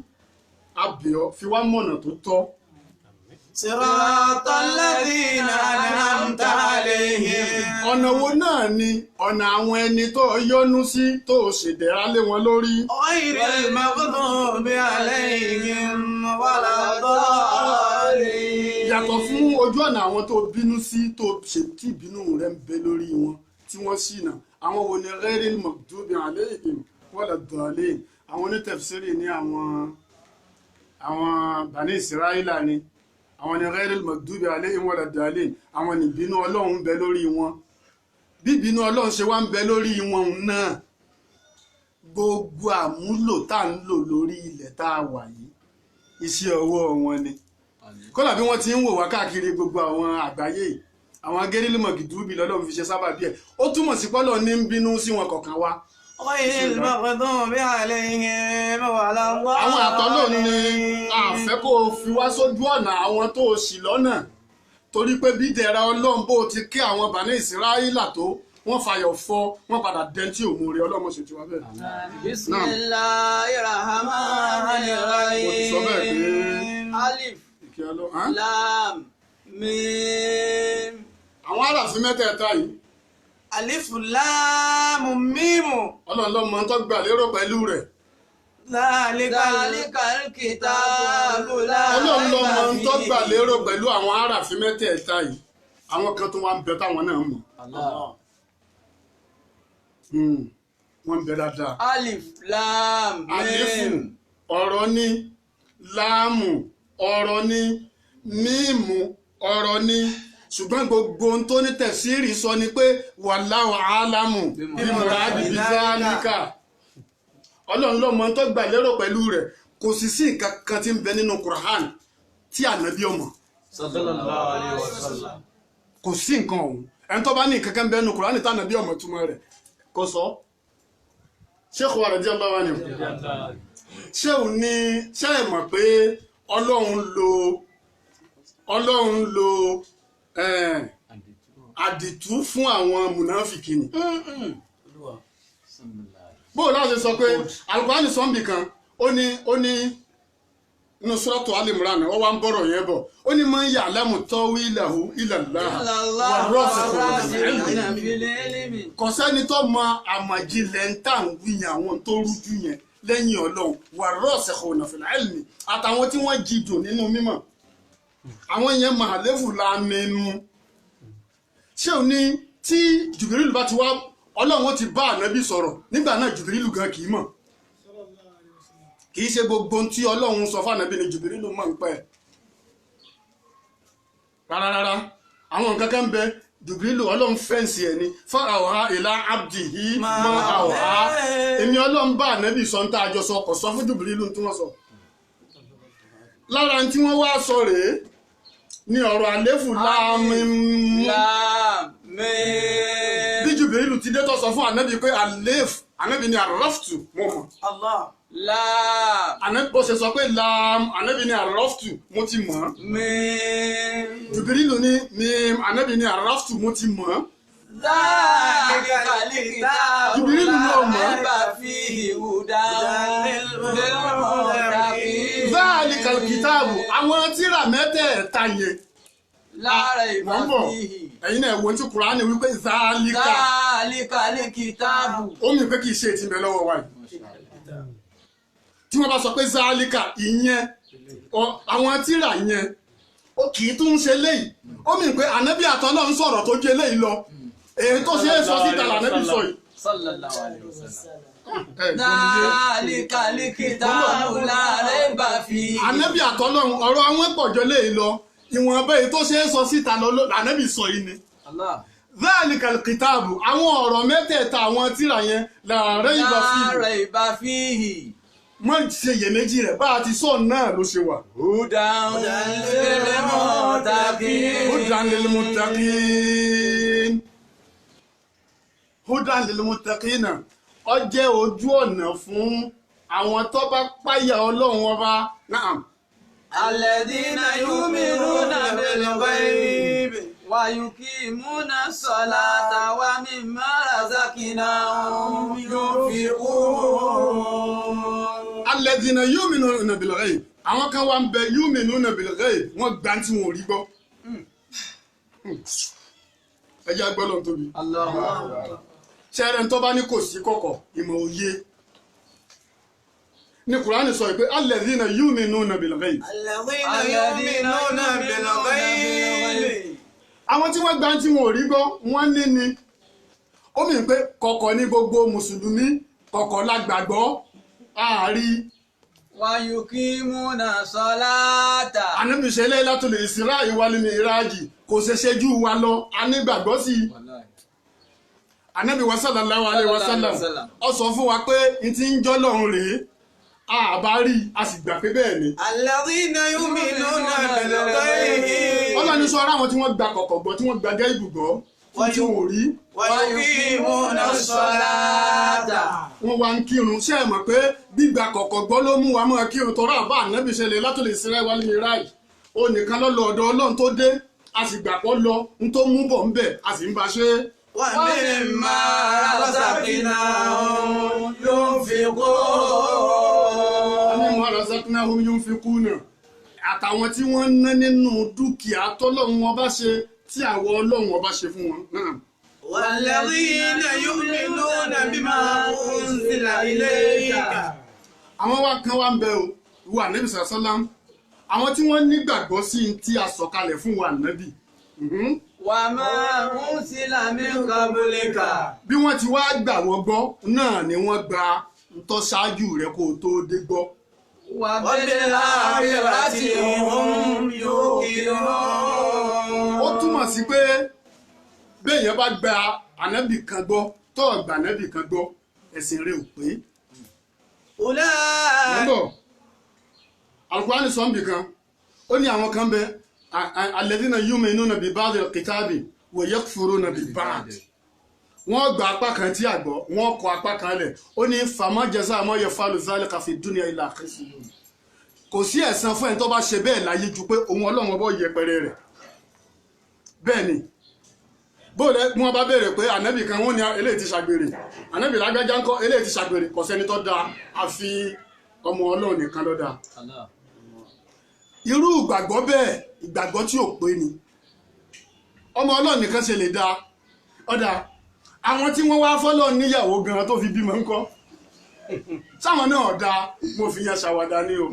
abẹ́ọ́ fi wá mọ̀nà tó tọ́ صراط الذين أنعمت عليهم ọ̀nà wo náà ni ọ̀nà àwọn ẹni tó yọ́nú sí tó ṣèdẹ̀ra lé wọn lórí. غير المغضوب عليهم ولا الضالين. yàtọ̀ fún ojú ọ̀nà àwọn tó bínú sí tó ṣe tí ìbínú rẹ̀ ń bẹ lórí wọn tí wọ́n ṣìnà àwọn wo ni ghairil maghdubi alayhim wala ddallin àwọn onítẹ̀fsírì ní àwọn Bani Israila ni àwọn ni ghairil maghdubi alayhim wala ddallin àwọn ni ìbínú Ọlọ́run ń bẹ lórí wọn bí ìbínú Ọlọ́run ṣe wá ń bẹ lórí wọn náà gbogbo àmúlò tá à ń lò lórí ilẹ̀ tá a wà yìí iṣẹ́ ọwọ́ wọn ni kọ́lá bí wọ́n ti ń wò wá káàkiri gbogbo àwọn àgbáyé yìí àwọn ghairil maghdubi lọ́lọ́run fi ṣe sábàbí ẹ̀ ó túmọ̀ sí pọ́lọ́ ní ń bínú sí wọn kọ̀ọ̀kan wá. غير المغضوب عليهم ولا الضالين. àwọn àtọ́lọ́ ni a fẹ́ kó o fi wá sójú ọ̀nà àwọn tó o ṣì lọ́nà torí pé bí dẹ̀ra Ọlọ́run bó ti kí àwọn Bani Israila tó wọ́n fàyọ̀ fọ́ wọ́n padà dẹ́ntì òmùrè Ọlọ́run ṣe ti wá bẹ́ẹ̀. Bismillahirrahmanirrahim. mo ti sọ bẹ́ẹ̀ pé Alif ìkẹ́ ọlọ́ Lam Mim. àwọn aráàfin mẹ́tẹ̀ẹ̀ta yìí ألف لام ميم Ọlọ́run ló mọ tó gbà lérò pẹ̀lú rẹ̀ Zalikal kitabu la Ọlọ́run ló mọ rayba tó gbà fihi. lérò pẹ̀lú àwọn aráàfin mẹ́tẹ̀ẹ̀ta yìí àwọn kan tó wá ń bẹ táwọn náà mọ̀ wọ́n ń bẹ dáadáa. Alif Lam àlífù Mim. ọ̀rọ̀ ní láàmù ọ̀rọ̀ ní míìmù ọ̀rọ̀ ní ṣùgbọ́n gbogbo ohun tó ní tẹ̀síìrì sọ ni pé wallahu alamu bí muradi bí zálíkà Ọlọ́run ló mọ tó gbà lérò pẹ̀lú rẹ̀ kò sì sí nǹkan kan tí ń bẹ nínú Qur'an tí ànábì ọmọ Sallallahu alayhi wa sallam. kò sí nǹkan ọ̀hún ẹni tó bá ní nǹkan kan bẹ nínú Qur'an tí ànábì ọmọ túmọ̀ rẹ̀ kò sọ Sheikh wa radiyallahu anhu ṣé ò ní ṣé ẹ mọ̀ pé Ọlọ́run lo àdìtú fún àwọn mùnáfìkì ni bó láti sọ pé Al-Qur'ani sọ́nbì kan ó ní inú Suratu Al-Imran ó wá ń bọ̀rọ̀ yẹn bọ̀ ó ní man ya'lamu tawilahu illa Allah Rasikhuna fil ilmi. kò sẹ́ni tó mọ àmọ̀jìnlẹ̀ ń tà ń wíyàn àwọn tó rújú yẹn lẹ́yìn Ọlọ́run warasikhuna fil ilmi àtàwọn tí wọ́n jìdò nínú mímọ̀ àwọn yẹn màálẹ́fù la mẹ́nu ṣé o ní tí Jùbìrìlù bá ti wá Ọlọ́run ti bá ànábì sọ̀rọ̀ nígbà náà Jùbìrìlù gan kì í mọ̀ kì í ṣe gbogbo tí Ọlọ́run sọ fún ànábì ni Jùbìrìlù mọ̀ ń pẹ́ rárá àwọn nǹkan kan bẹ Jùbìrìlù Ọlọ́run fẹ́ǹsì ẹ̀ ni fa'awha ila abdihi ma awha èmi Ọlọ́run bá ànábì sọ ń tá a jọ sọ kò sọ fún Jùbìrìlù tí wọ́n sọ lára tí wọ́n wá sọ rèé ní ọ̀rọ̀ àléfù láàmì bí Jùbìrìlù ti dé tó sọ fún ànábì pé àléfù ànábì ni àrọ́fùtù mo mọ̀ الله ànábì bó ṣe sọ pé láàmù ànábì ni àrọ́fùtù mo ti mọ̀ Jùbìrìlù ní ànábì ni àrọ́fùtù mo ti mọ̀ Zalikal kitabu Jùbìrìlù la náà mọ̀ rayba fihi hudan lil muttaqin. Zalikal kitabu àwọn tírà mẹ́tẹ̀ẹ̀ta yẹn La rayba wọ́n bọ̀ fihi. ẹ̀yin náà wo tí Kùránì wípé zálíkà Zalikal kitabu. ó mì pé kì í ṣe ìtìmẹ̀ lọ́wọ́ wa yìí tí wọ́n bá sọ pé zálíkà ìyẹn àwọn tírà yẹn ó kì í tún ṣe léyìí ó mì pé ànábì àtọ́lọ́ ń sọ̀rọ̀ tó jẹ́ léyìí lọ èyí tó ṣe é sọ síta lànábì sọ yìí. Sallallahu alayhi wa sallam. ẹ gbọ́dọ̀ Zalikal kitabu la rayba fihi. ànábì àtọ́lọ́ ọ̀rọ̀ àwọn pọ̀jọ́ léyìí lọ ìwọ̀n bẹ́ẹ̀ tó ṣe é sọ síta lọ lànábì sọ yìí ni. Allah. Zalikal kitabu àwọn ọ̀rọ̀ mẹ́tẹ̀ẹ̀ta àwọn tírà yẹn la rayba fihi La rayba fihi. mọ́ ṣe iyèméjì rẹ̀ bá a ti sọ náà ló ṣe wà. Hudan lil muttaqin. Hudan lil muttaqin. Hudan lil muttaqin náà ó jẹ́ ojú ọ̀nà fún àwọn tó bá páyà Ọlọ́run ọba náà. Alladhina yu'minuna bil ghaibi wa yuqimuna as-salata wa mimma razaqnahum yunfiqun. alladhina yu'minuna bil ghaib àwọn kan wà ń bẹ yu'minuna bil ghaib wọ́n gbà tí wọn ò rí gbọ́ ẹjẹ́ agbọ́lọ̀ tóbi ṣẹ́rẹ̀ tó bá ní kò sí kọ̀kọ̀ ìmọ̀ òye ní Kùránì sọ pé alladhina yu'minuna bil ghaib àwọn tí wọ́n gbà tí wọn ò rí gbọ́ wọ́n ní ni ó mì pé kọ̀kọ̀ ní gbogbo mùsùlùmí kọ̀kọ̀ lágbàgbọ́ àárí wayukimuna salata. Ànábì ṣe Laylatul Isra wal Miraj kò ṣe ṣẹ́jú wa lọ a nígbàgbọ́ sí i. Ànábì wa sallallahu alaihi wasallam ó sọ fún wa pé n ti ń jọ́ lọ́run rèé àbá rí a sì gbà pé bẹ́ẹ̀ ni. alladhina yu'minuna bil ghaib. Ọlọ́run sọ ara wọn tí wọ́n gba kọ̀kọ̀ gbọ́ tí wọ́n gba gẹ́ìbù gbọ́ tí wọn ò rí. wayuqimuna salata. Wọ́n wá ń kírun ṣé ẹ mọ̀ pé gbígba kọ̀kọ̀ gbọ́ ló mú wa mọ́ kírun tọ́ra àbá Ànábì ṣe Laylatul Isra wal Miraj ó nìkan lọ́lọ́ ọ̀dọ̀ Ọlọ́run tó dé a sì gbà pọ̀ lọ n tó mú bọ̀ ń bẹ̀ a sì ń ba ṣe. wa mimma razaqnahum yunfiqun. mimma razaqnahum yunfiquna àtàwọn tí wọ́n ń ná nínú dúkìá tọ́lọ́run wọn bá ṣe tí àwọn Ọlọ́run wọn bá ṣe fún wọn náà. walladhina yu'minuna bima unzila ilayka. àwọn wa kan wá ń bẹ o ìwọ Ànábì sàlám àwọn tí wọ́n nígbàgbọ́ sí tí a sọ̀kalẹ̀ fún wa Ànábì. wa ma unsila min qablika. bí wọ́n ti wá gbà wọ́n gbọ́ náà ni wọ́n gba ntọ́ ṣáájú rẹ̀ kó tó dé gbọ́. wa bil akhirati hum yuqinun. ó túmọ̀ sí pé béèyàn bá gba Ànábì kan gbọ́ tó gba Ànábì kan gbọ́ ẹ̀sìn rẹ̀ ò pé. lọ́dọ̀ Al-Qur'ani sọ́nbì kan ó ní àwọn kan bẹ alladhina yu'minuna bi ba'dil kitabi wa yakfuruna bi ba'd wọ́n gba apá kan tí àgbọ̀ wọ́n kọ apá kan lẹ̀ ó ní fama jazaa ma yaf'alu dhalika fi dunya illa khizyun kò sí ẹ̀san fún ẹni tó bá ṣe bẹ́ẹ̀ láyé ju pé òun Ọlọ́run ọbọ̀ yẹpẹrẹ rẹ̀ bẹ́ẹ̀ ni bóòlù wọn bá béèrè pé Ànábì kan wọ́n ní eléyìí ti ṣàgbèrè Ànábì lágbájá ńkọ́ eléyìí ti ṣàgbèrè kò sẹ́ni tó dáa àfi ọmọ Ọlọ́run nìkan ló dáa irú ìgbàgbọ́ bẹ́ẹ̀ ìgbàgbọ́ tí ò pé ni ọmọ Ọlọ́run nìkan ṣe lè dáa ọ̀dà àwọn tí wọ́n wá fọ́lọ́ níyàwó gan tó fi bímọ ńkọ́ sáwọn náà dáa mo fi yan ṣàwàdà ní o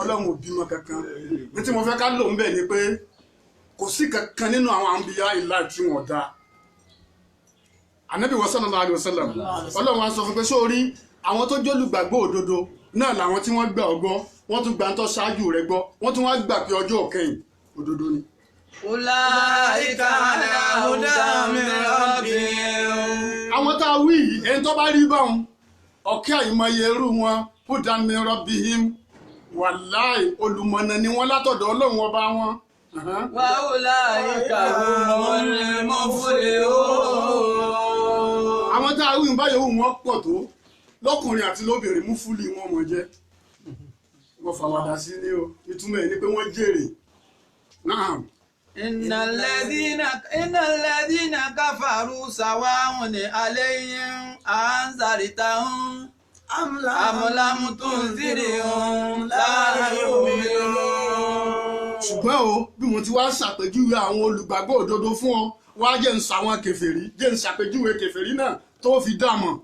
Ọlọ́run ò bímọ kankan ní tí mo fẹ́ ká lò ń bẹ̀ ni pé kò sí kankan nínú àwọn àǹbíyá ìlà tí wọ́n dáa Ànábì sallallahu alaihi wasallam Ọlọ́run wá sọ fún pé sórí àwọn tó jólùgbàgbọ́ òdodo náà làwọn tí wọ́n gbà ọgbọ́ wọ́n tún gbà ń tọ́ ṣáájú rẹ̀ gbọ́ wọ́n tún wá gbà pé ọjọ́ kẹ́yìn òdodo ni. ulaika ala hudan min rabbihim. àwọn tá a wí yìí ẹni tó bá rí báwọn ọ̀kẹ́ àìmọye irú wọn hudan min rabbihim wàláì olùmọ̀nà ni wọ́n látọ̀dọ̀ Ọlọ́run ọba wọn. wa ulaika humul muflihun. àwọn tá a wí báyìí òun wọn pọ̀ tó lọ́kùnrin àti lóbìnrin mú fúlì wọn mọ̀ jẹ́ wọ́n fàwàdà sí ní o ìtumọ̀ ẹ̀ ni pé wọ́n jèrè náà. innal ladhina kafaru sawa'un alayhim anzartahum am lam tunzirhum la yu'minun. ṣùgbọ́n o bí mo ti wá ṣàpèjúwe àwọn olùgbàgbọ́ òdodo fún ọ wá jẹ́ ń sọ àwọn kèfèrí jẹ́ ń ṣàpèjúwe kèfèrí náà tó fi dá mọ̀.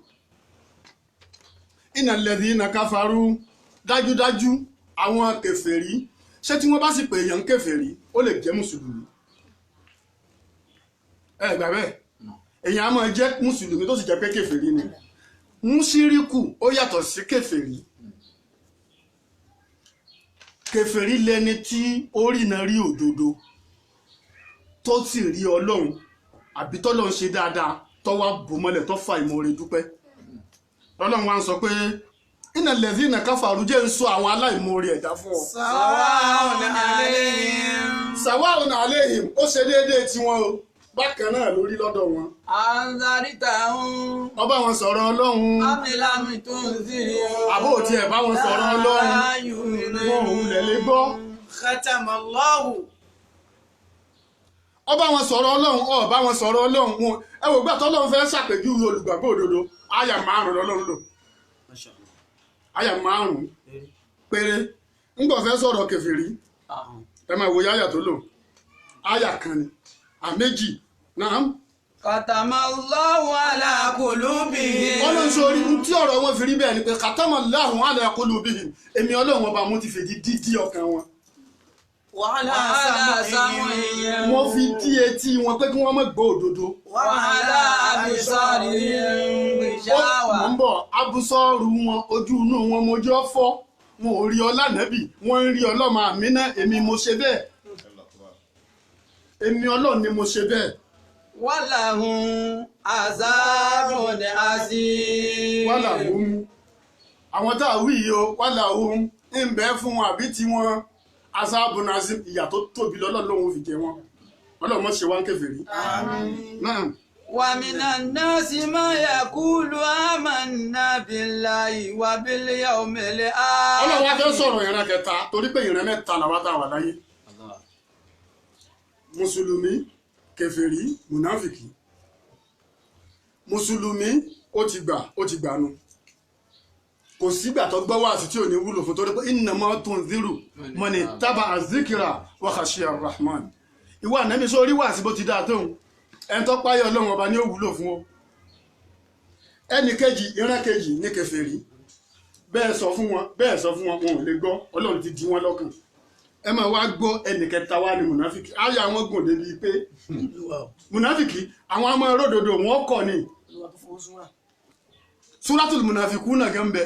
innal ladhina kafaru dájúdájú àwọn kèfèrí ṣé tí wọ́n bá sì pè èèyàn kèfèrí ó lè jẹ́ mùsùlùmí ẹ gbà bẹ́ẹ̀ èèyàn á máa jẹ́ mùsùlùmí tó sì jẹ́ pé kèfèrí ni mùṣíríkù ó yàtọ̀ sí kèfèrí kèfèrí lẹni tí ó rìnà rí òdodo tó sì rí Ọlọ́run àbí tọ́lọ́run ṣe dáadáa tó wá bò mọ́lẹ̀ tó fa ìmoore dúpẹ́ Ọlọ́run wá ń sọ pé innal ladhina kafaru jẹ́ ń sọ àwọn aláìmoore ẹ̀dá fún ọ. sawa'un alayhim ó ṣe déédéé tiwọn o bákan náà lórí lọ́dọ̀ wọn. anzartahum. ọba wọn sọ̀rọ̀ Ọlọ́run. am lam tunzirhum. àbó tí ẹ̀ bá wọn sọ̀rọ̀ Ọlọ́run wọn ò lẹ̀ lè gbọ́. khatamallahu. ọba wọn sọ̀rọ̀ Ọlọ́run ọba wọn sọ̀rọ̀ Ọlọ́run wọn ẹ wò gbà tọ́lọ́run fẹ́ ṣàpèjúwe olùgbàgbọ́ òdodo àyà 5 lọ́lọ́run lò. àyà 5 péré ńgbọ̀ fẹ́ sọ̀rọ̀ kèfèrí ẹ máa wo àyà tó lò àyà kan ni àméjì náà. Katamallahu ala qulubihim. Ọlọ́run sórí tí ọ̀rọ̀ wọn fi rí bẹ́ẹ̀ ni pé katamallahu ala qulubihim èmi Ọlọ́run ọba mo ti fèdí dídí ọkàn wọn. wàhálà sàmúhìn. Mo fi dí etí wọn pé kí wọ́n má gbọ́ òdodo. Wàhálà abisarihim ghishawa. Mo ń bọ̀ abúsọ́ọ̀rù wọn ojú inú wọn mojú ọ̀fọ́ wọn ò rí ọlá nẹ́bì wọ́n ń rí ọlọ́mọ Àmínà èmi mo ṣe bẹ́ẹ̀. Èmi Ọlọ́run ni mo ṣe bẹ́ẹ̀. Walahum azabun azim. Walahum àwọn tá a wí yìí o walahum ń bẹ fún wọn àbí tí wọn azabun azim ìyà tó tóbi lọ́lọ́ lóhun fi jẹ wọn Ọlọ́run mọ̀ ṣe wá ń kèfèrí. Náà. Wa minan nasi man yaqulu amanna billahi wa bil yawmil akhir. Ọlọ́run wá fẹ́ sọ̀rọ̀ ìran kẹta torí pé ìran mẹ́ta làwọn tá a wà láyé. Mùsùlùmí kèfèrí mùnáfìkì. Mùsùlùmí ó ti gbà nu kò sígbà tó gbọ́ wá sí tí ò ní wúlò fún torí pé innama tunziru man ittaba'a dhikra wa khashiya ar-rahman. Ìwọ Ànábì sórí wá sí bó ti dáa tóun ẹni tó páyọ Ọlọ́run ọba ní ó wúlò fún o. Ẹnì kejì ìran kejì ní kèfèrí bẹ́ẹ̀ sọ fún wọn wọn ò lè gbọ́ Ọlọ́run ti di wọn lọ́kàn. Ẹ máa wá gbọ́ ẹnì kẹta wá ní mùnáfìkì àyà wọn gùn débi pé mùnáfìkì àwọn ọmọ ẹrọ́dòdò wọn kọ̀ ni Suratul Munafiquna gan bẹ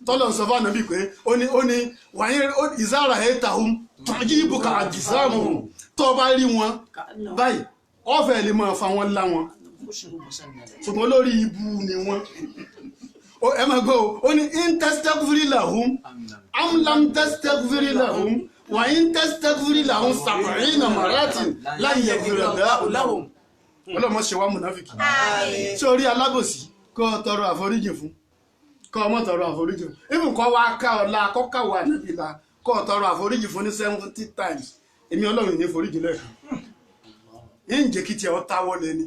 tọ́lọ̀ ń sọ fún Ànábì pé ó ní wàyí ìzára ẹ̀ẹ́tàhùn tu'jibuka ajsamuhum tó bá rí wọn báyìí ọ̀fẹ́ lè máa fa wọn lá wọn ṣùgbọ́n lórí ibu ni wọn ẹ máa gbọ́ ó ní in tastaghfir lahum am lam tastaghfir lahum wa in tastaghfir lahum 70 maratin lan yaghfira lahum ọlọ́mọ ṣe wá mùnáfìkì sórí alábòsí kọ́ tọrọ àforíjì fún kọ́ ọmọ tọrọ àforíjì fún even kọ́ wá ká ọlá kọ́kà wà níbìlá kọ́ tọrọ àforíjì fún ní 70 times èmi Ọlọ́run ní foríjì lẹ́ẹ̀kan yín jẹ́ kí tiẹ̀ ọ́ táwọ́ lẹ́ni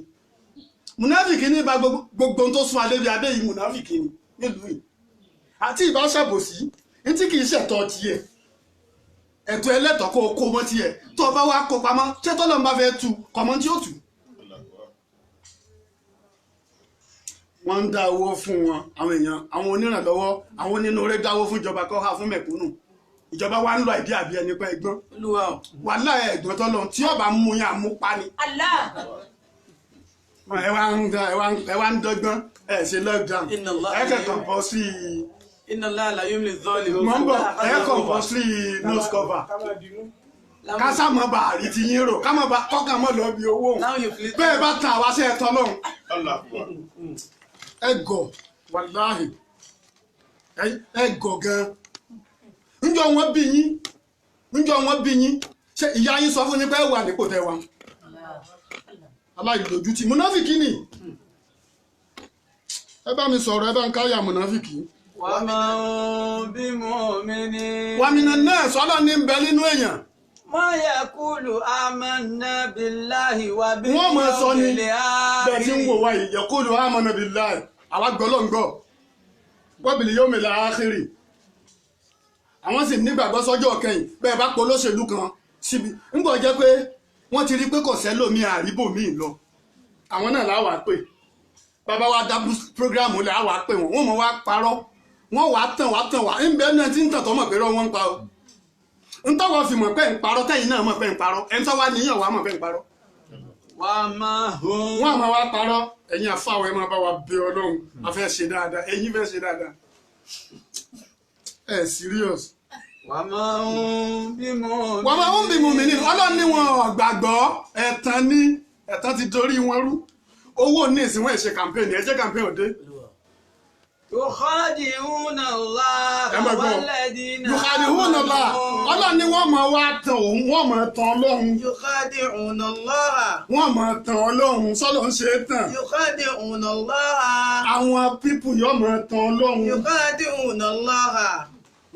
mùnáfìkì ní ìbá gbogbo tó sún adébí adé yìí mùnáfìkì ní nílùú yìí àti ìbá ṣàbòsí ní tí kì í ṣẹ̀tọ́ tiẹ̀ ẹ̀tọ́ ẹlẹ́tọ̀ kó o kó mọ́ tiẹ̀ tó o bá wá kó pamọ́ ṣé tọ́lọ́ bá fẹ́ tu kọ̀mọ́ tí ó tù. Wọ́n ń dá owó fún wọn àwọn èèyàn àwọn onírànlọ́wọ́ àwọn onínúure dáwó fún ìjọba kọ́ ha fún mẹ̀kúnnù ìjọba wa ń lọ ìdí àbí ẹni pẹ́ ẹgbọ́n wàhálà ẹ̀gbọ́n tọ́lọ́ tí ọba mú yín àmúpa ni. ẹ wá ń dọ́gbọ́n ẹ ṣe lockdown ẹ kẹ́kọ̀ọ́ bọ́ sí i. Inna Allaha la yumli adh-dhalim. mọ̀ ń bọ̀ ẹ kọ̀ bọ́ sí i nose cover kásá mọ̀ bá àrí ti yín rò ká mọ̀ bá kọ́kàn mọ̀ lọ bí owó bẹ́ẹ̀ bá ta àwa sí ẹ̀tọ́ lọ́hùn. Ẹgọ̀ wàláhì ẹgọ̀ gan ńjọ́ wọ́n bí yín ṣé ìyá yín sọ fún yín pé wà nípò tẹ́ wa aláìlójútì mùnáfìkì ni ẹ bá mi sọ̀rọ̀ ẹ bá ń káyà mùnáfìkì. Wàmọ̀ bí mu'minin. wàmínà náà sọ́lọ́ ní bẹ nínú èèyàn. Ma yaqulu amanna billahi wa bil wọ́n mọ̀ sọ ni yawmil akhir. bẹ́ẹ̀ tí ń wò wáyé yaqulu amanna billahi àwa gbọ́lọ́ngbọ́ wa bil yawmil akhir àwọn sì nígbàgbọ́ sọ́jọ́ kẹyìn bẹ́ẹ̀ bá polóṣèlú kan síbi ń bọ̀ jẹ́ pé wọ́n ti rí pé kò sẹ́lòmí àríbò míì lọ àwọn náà láwà pé bàbá wa dá prógráàmù lẹ́ àwà pé wọ́n mọ̀ wá parọ́ wọ́n wà tàn wá ń bẹ́ẹ̀ náà tí ń tàn tọ́mọ̀ pé rọ́ wọ́n ń pa o ń tọ́wọ́ fi mọ̀ pé ń parọ́ tẹ́yìn náà mọ̀ pé ń parọ́ ẹ̀ ń tọ́wọ́ níyàn wà mọ̀ pé ń parọ́ wọ́n àmọ́ wá parọ́ ẹ̀yin àfáwọ̀ ẹ̀ máa bá wa bẹ Ọlọ́run a fẹ́ ṣe dáadáa ẹ̀yin fẹ́ ṣe dáadáa ẹ̀ serious. Wàmọ̀ bí mu'minin. wọ́n máa ń bí mu'minin Ọlọ́run ní wọn gbàgbọ́ ẹ̀tàn ti dorí wọn rú owó ní ìsìnwó ìṣe campaign ẹ jẹ́ campaign òde. Yukhadi'una Allaha walladhina yukhadi'una Allah Ọlọ́run ní wọ́n máa wá tàn òun wọ́n máa tàn Ọlọ́run. Yukhadi'una Allaha. wọ́n máa tàn Ọlọ́run sọ́lọ́ ń ṣe é tàn. Yukhadi'una Allaha. àwọn pípù yóò máa tàn Ọlọ́run. Yukhadi'una Allaha.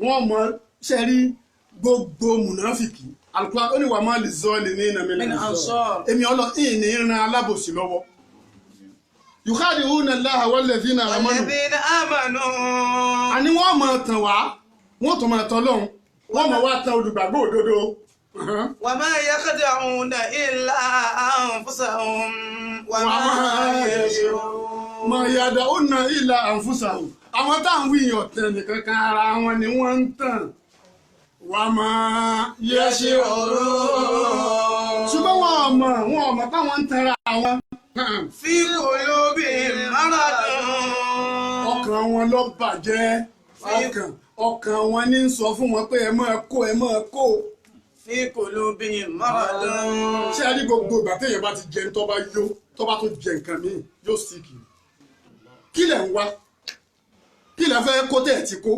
wọ́n máa ṣe rí gbogbo mùnáfìkì Al-Qur'an ó ní wà máa lè zọ́ lè ní ìnàmì Min ansar. èmi Ọlọ́run ìní ran alábòsí lọ́wọ́ yukhadi'una Allaha walladhina amanu. والذين آمنوا àní wọ́n máa tàn wá wọ́n tún máa tàn lọ́hùn wọ́n máa wá tàn olùgbàgbọ́ òdodo. وما يخدعون إلا أنفسهم وما يشعرون. ma yada'una illa anfusahum. àwọn táwọn wí ọ̀tẹ̀ nìkan kan ara wọn ni wọ́n ń tàn. wa ma yash'urun. ṣùgbọ́n wọn ò mọ̀ káwọn ń tanra àwọn. في قلوبهم مرض. ọkàn wọn ló bàjẹ́ ọkàn wọn ní sọ fún wọn pé ẹ máa kó. في قلوبهم مرض. ṣé ẹ rí gbogbo ìgbà téèyàn bá ti jẹun tó bá yó tó bá tó jẹ nǹkan míì yóò sì kì í. kí lẹ̀ ń wá kí lẹ̀ fẹ́ kó tẹ̀ ti kó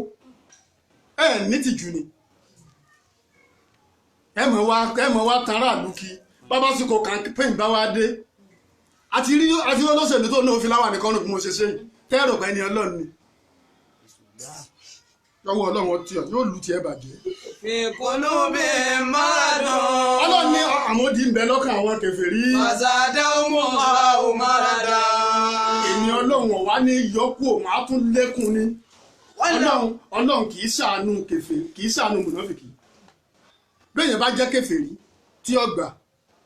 ẹ ní tìjú ni ẹ mọ̀ wá tan aráàlú kí bábá sì kò campaign bá wá dé àti olóṣèlú tó náà fi láwà nìkan bí mo ṣe ṣe tẹ́rọ pẹ́ ni ọlọ́run ni lọ́wọ́ ọlọ́run ọtí ọ yóò lù tí ẹ bàjẹ́. في قلوبهم مرض. ọlọ́run ní àmódi ń bẹ lọ́kàn àwọn kèfèrí. فزادهم الله مرضا. èmi ọlọ́run ọ̀wá ní yọkú òun á tún lékún ni ọlọ́run kì í ṣàánú kèfèrí kì í ṣàánú mùnáfìkì bẹ́ẹ̀ bá jẹ́ kèfèrí tí ó gbà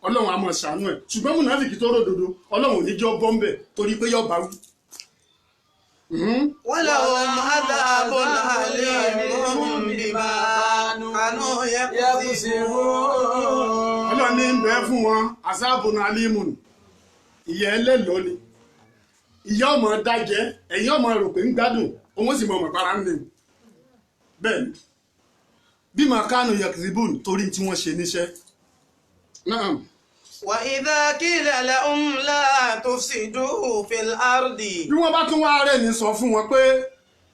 ọlọ́run á máa ṣàánú ẹ̀ ṣùgbọ́n mùnáfìkì tó ròdodo ọlọ́run ò ní jọ́ bọ́m̀bẹ̀ torí pé yóò bá wí. ولهم عذاب أليم بما كانوا يكسبون. ọlọ́run ní ń bẹ fún wọn azabun alimun ìyà ẹlẹ́lọ́ ni ìyà ọmọ dájẹ́ ẹ̀yìn ọmọ rò pé ń gbádùn òun sì mọ ọmọ para ń lè bẹ́ẹ̀ ni bima kanu yakzibun torí tí wọ́n ṣe níṣẹ́ náà. وإذا قيل لهم لا تفسدوا في الأرض. bí wọ́n bá tún wá rẹ̀ ní sọ fún wọn pé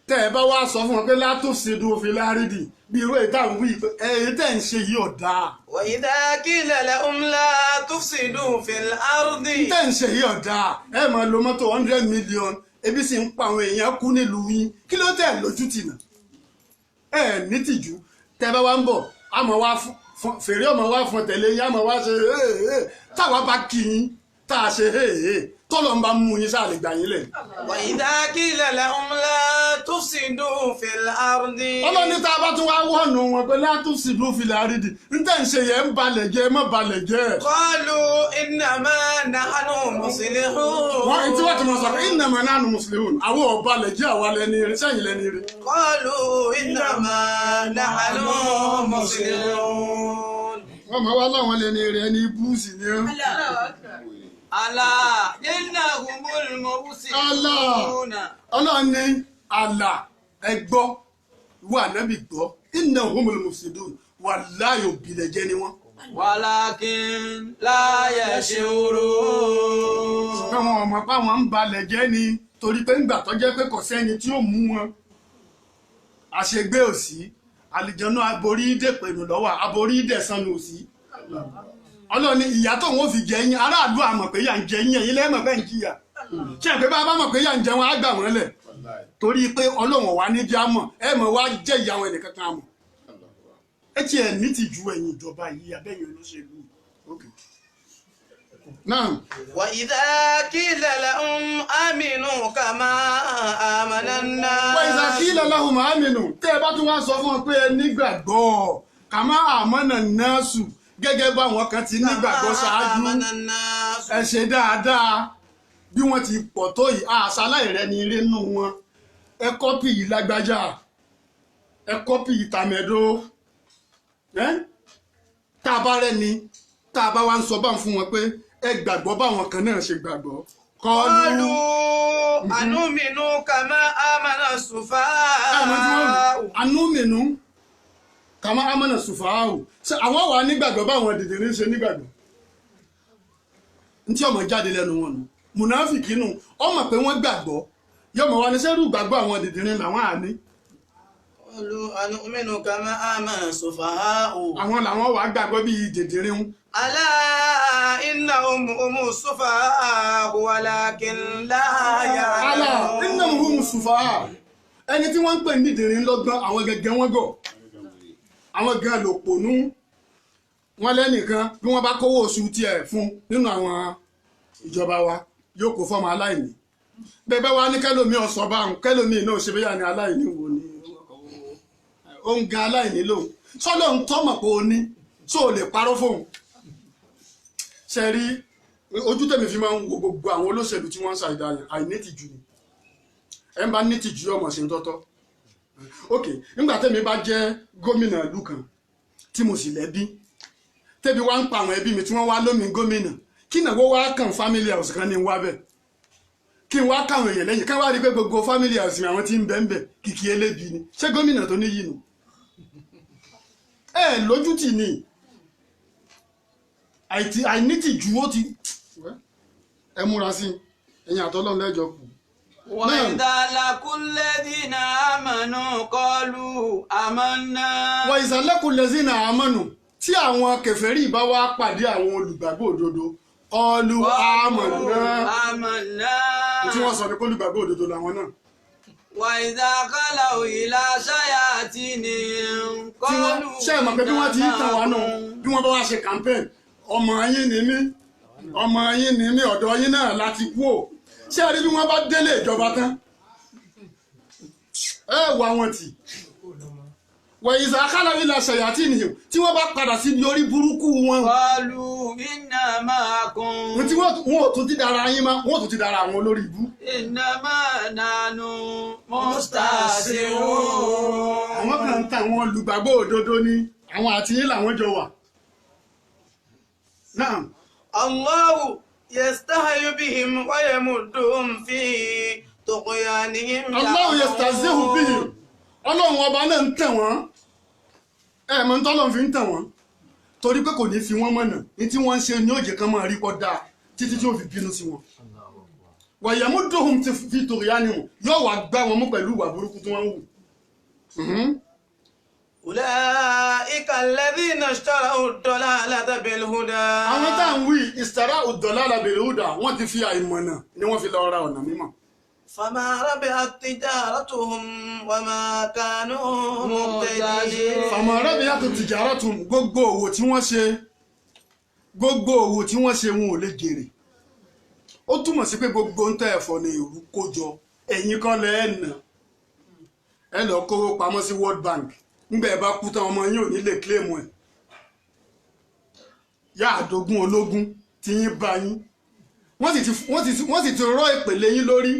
tẹ́ ẹ bá wá sọ fún wọn pé la tufsidu fil ardi bí irú èyí táwọn wí pé èyí tẹ́ ń ṣe yìí ọ̀dà. وإذا قيل لهم لا تفسدوا في الأرض. tẹ́ ń ṣe yìí ọ̀dà ẹ máa lo mọ́tò 100 million ebi sì ń pa àwọn èèyàn kú nílùú yín kí ló tẹ̀ lójú tìǹà ẹ ní tìjú tẹ́ bá wá ń bọ̀ àmọ́ wá fèrè ọmọ wá fún tẹ̀lé yín àmọ́ wá ṣe táwa bá kí yín tá a ṣe tọ́lọ̀ ń bá mú yín sáà lè gbà yín lẹ̀. وإذا قيل لهم لا تفسدوا في الأرض. ọlọ́ni tá a bá tún wá wọ̀nù wọn pé látúnṣìdú fìlà àrídì níta ń ṣe yẹn ń balẹ̀ jẹ́ má balẹ̀ jẹ́. قالوا إنما نحن مصلحون. wọ́n ti wá ti mọ̀ sọ pé innama nahnu muslimun àwọn ọ̀balẹ̀ jẹ́ àwa lẹ́ni rí sẹ́yìn lẹ́ni rí. قالوا إنما نحن مصلحون. wọ́n máa wá láwọn lẹ́ni rí ẹni búùsì ni ọ́. ألا إنهم المفسدون. ọlọ́ni àlà ẹgbọ́ wà nábì gbọ́ innahumul mufsidun wallahi òbílẹ̀ jẹ́ ni wọ́n. ولكن لا يشعرون. àwọn ọmọ báwọn ń balẹ̀ jẹ́ ni torí pé ńgbà tó jẹ́ pé kò sẹ́ni tí ó mú wọn àṣegbé òsì àlìjọ́nà aborí dèpẹ̀nù lọ́wọ́ aborí dẹ̀sánù òsì ọlọ́ni ìyá tó wọ́n fi jẹ yín aráàlú àmọ̀ pé yà ń jẹ yín ẹ̀yin lẹ́mọ̀ bẹ́ẹ̀ ń jìyà ṣé ẹ̀ pé bá a bá mọ̀ pé yà ń jẹ wọn á gbà wọ́n lẹ̀ torí pé ọlọ́wọ̀n wá ní já mọ̀ ẹ mọ̀ wá jẹ́ ìyá wọn ẹnìkan kan mọ̀ ẹ ti ẹ̀ ní ti ju ẹ̀yìn ìjọba yìí abẹ́yẹn olóṣèlú náà. وإذا قيل لهم آمنوا كما آمن الناس. وإذا قيل لهم آمنوا tẹ́ ẹ bá tún wá sọ fún wọn pé ẹ nígbàgbọ́ kama amana nasu gẹ́gẹ́ báwọn kan ti nígbàgbọ́ ṣáájú ẹ ṣe dáadáa bí wọ́n ti pọ̀ tó yìí àṣàláì rẹ ní eré nù wọn ẹ kọ́pì yìí lágbájá ẹ kọ́pì yìí tàmẹ́dó tá a bá rẹ́ni tá a bá wá ń sọ bá ń fún wọn pé ẹ gbàgbọ́ báwọn kan náà ṣe gbàgbọ́. قالوا أنؤمن كما آمن السفهاء. anúmìnú kàmá amọ̀nà sùfàáhù ṣe àwọn wà nígbàgbọ́ báwọn dìdìrín ṣe nígbàgbọ́ ntí ọmọ jáde lẹ́nu wọn nù mùnáfìkì nù ọmọ pé wọ́n gbàgbọ́ yọmọ wa ní sẹ́rù gbàgbọ́ àwọn dìdìrín làwọn àní. قالوا أنؤمن كما آمن السفهاء. àwọn làwọn wà gbàgbọ́ bíi dìdìrín. ألا إنهم هم السفهاء ولكن لا يعلمون. àlà innahum hum sùfàáhù ẹni tí wọ́n ń pè ní dìdìrín lọ́gbọ́n àwọn gẹ́gẹ́ wọ́n gọ̀ àwọn gan lò pònú wọn lẹ́nìkan bí wọ́n bá kówó oṣù tiẹ̀ fún nínú àwọn ìjọba wa yóò kó fọ́mọ aláìní bẹ́ẹ̀ bá wá ní kẹ́lòmí ọ̀sọ̀ bá ń kẹ́lòmí náà ṣe bẹ́yà ní aláìní wo ni ó ń gan aláìní lòun sọ́lọ́ ń tọ́mọ̀ pé o ní tó o lè parọ́ fóun ṣe rí ojú tèmi fi máa ń wo gbogbo àwọn olóṣèlú tí wọ́n ń ṣàìdá yẹn àìnítìjú ni ẹ̀ ń bá nítìjú ọmọ ṣe ń tọ́tọ́ ok nígbà tèmi bá jẹ́ gómìnà ìlú kan tí mo sì lẹ́bí tẹ́bi wá ń pa àwọn ẹbí mi tí wọ́n wá lómi gómìnà kí nàwó wá kàn family house kan ní wá bẹ́ẹ̀ kí n wá káwọn èèyàn lẹ́yìn ká wá rí pé gbogbo family house mi àwọn tí ń bẹ́ẹ̀ bẹ́ẹ̀ kìkì elébi ni ṣé gómìnà tó níyì nù ẹ lójútì ni àìnítìjú ó ti ẹ múra sí ẹ̀yin àtọ́lọ́run lẹ́jọ́ kù. وإذا لقوا الذين آمنوا قالوا آمنا. وإذا لقوا الذين آمنوا tí àwọn kèfèrí bá wá pàdé àwọn olùgbàgbọ́ òdodo qalu آمنا. tí wọ́n sọ ní kó olùgbàgbọ́ òdodo làwọn náà. وإذا خلوا إلى شياطينهم قالوا ṣé ẹ mọ̀ pé bí wọ́n ti ń tàn wá náà bí wọ́n bá wá ṣe campaign ọmọ yín ni mí ọ̀dọ̀ yín náà láti kú ò ṣé ẹ rí bí wọ́n bá délé ìjọba tán ẹ wà wọn tì wọ ìzà kálá ilà ṣàyàtì nìyẹn tí wọ́n bá padà síbi orí burúkú wọn. qalu inna ma'akum. tí wọ́n ò tún ti dára yín má wọ́n ò tún ti dára àwọn olórí ibú. innama nahnu mustahzi'un. àwọn kan ń ta àwọn olùgbàgbọ́ òdodo ni àwọn àti yín làwọn jọ wà. náà. Allahu yastahyi bihim wa yamudduhum fi tughyanihim. Allahu yastahzi'u bihim. Ọlọ́run ọba náà ń tẹ̀ wọ́n mọ̀ ń tọ́lọ́run fi ń tẹ̀ wọ́n torí pé kò ní fi wọ́n mọ̀nà ní tí wọ́n ń ṣe ní òjè kan máa rí kọ́ dáa títí tí ó fi bínú sí wọn. wa yamudduhum fi tughyanihim yóò wá gbá wọn mú pẹ̀lú ìwà burúkú tí wọ́n ń wù. Ulaika alladhina ishtarau ad-dalalata bil-huda. àwọn tá à ń wí ishtarau ad-dalalata bil-huda wọ́n ti fi àìmọ̀nà ni wọ́n fi lọ ra ọ̀nà mímọ́. فما ربحت تجارتهم وما كانوا مهتدين. فما ربحت تجارتهم gbogbo òwò tí wọ́n ṣe wọn ò lè jèrè ó túmọ̀ sí pé gbogbo ń tẹ́ ẹ̀fọ́ ní ìrú kójọ ẹ̀yin kan lẹ́ẹ̀nà ẹ lọ kówó pamọ́ sí World Bank ńgbà ẹ bá kú tán ọmọ yín ò ní lè claim ẹ̀ yá àdógún ológun tí yín bá yín wọ́n sì ti rọ́ ìpèlè yín lórí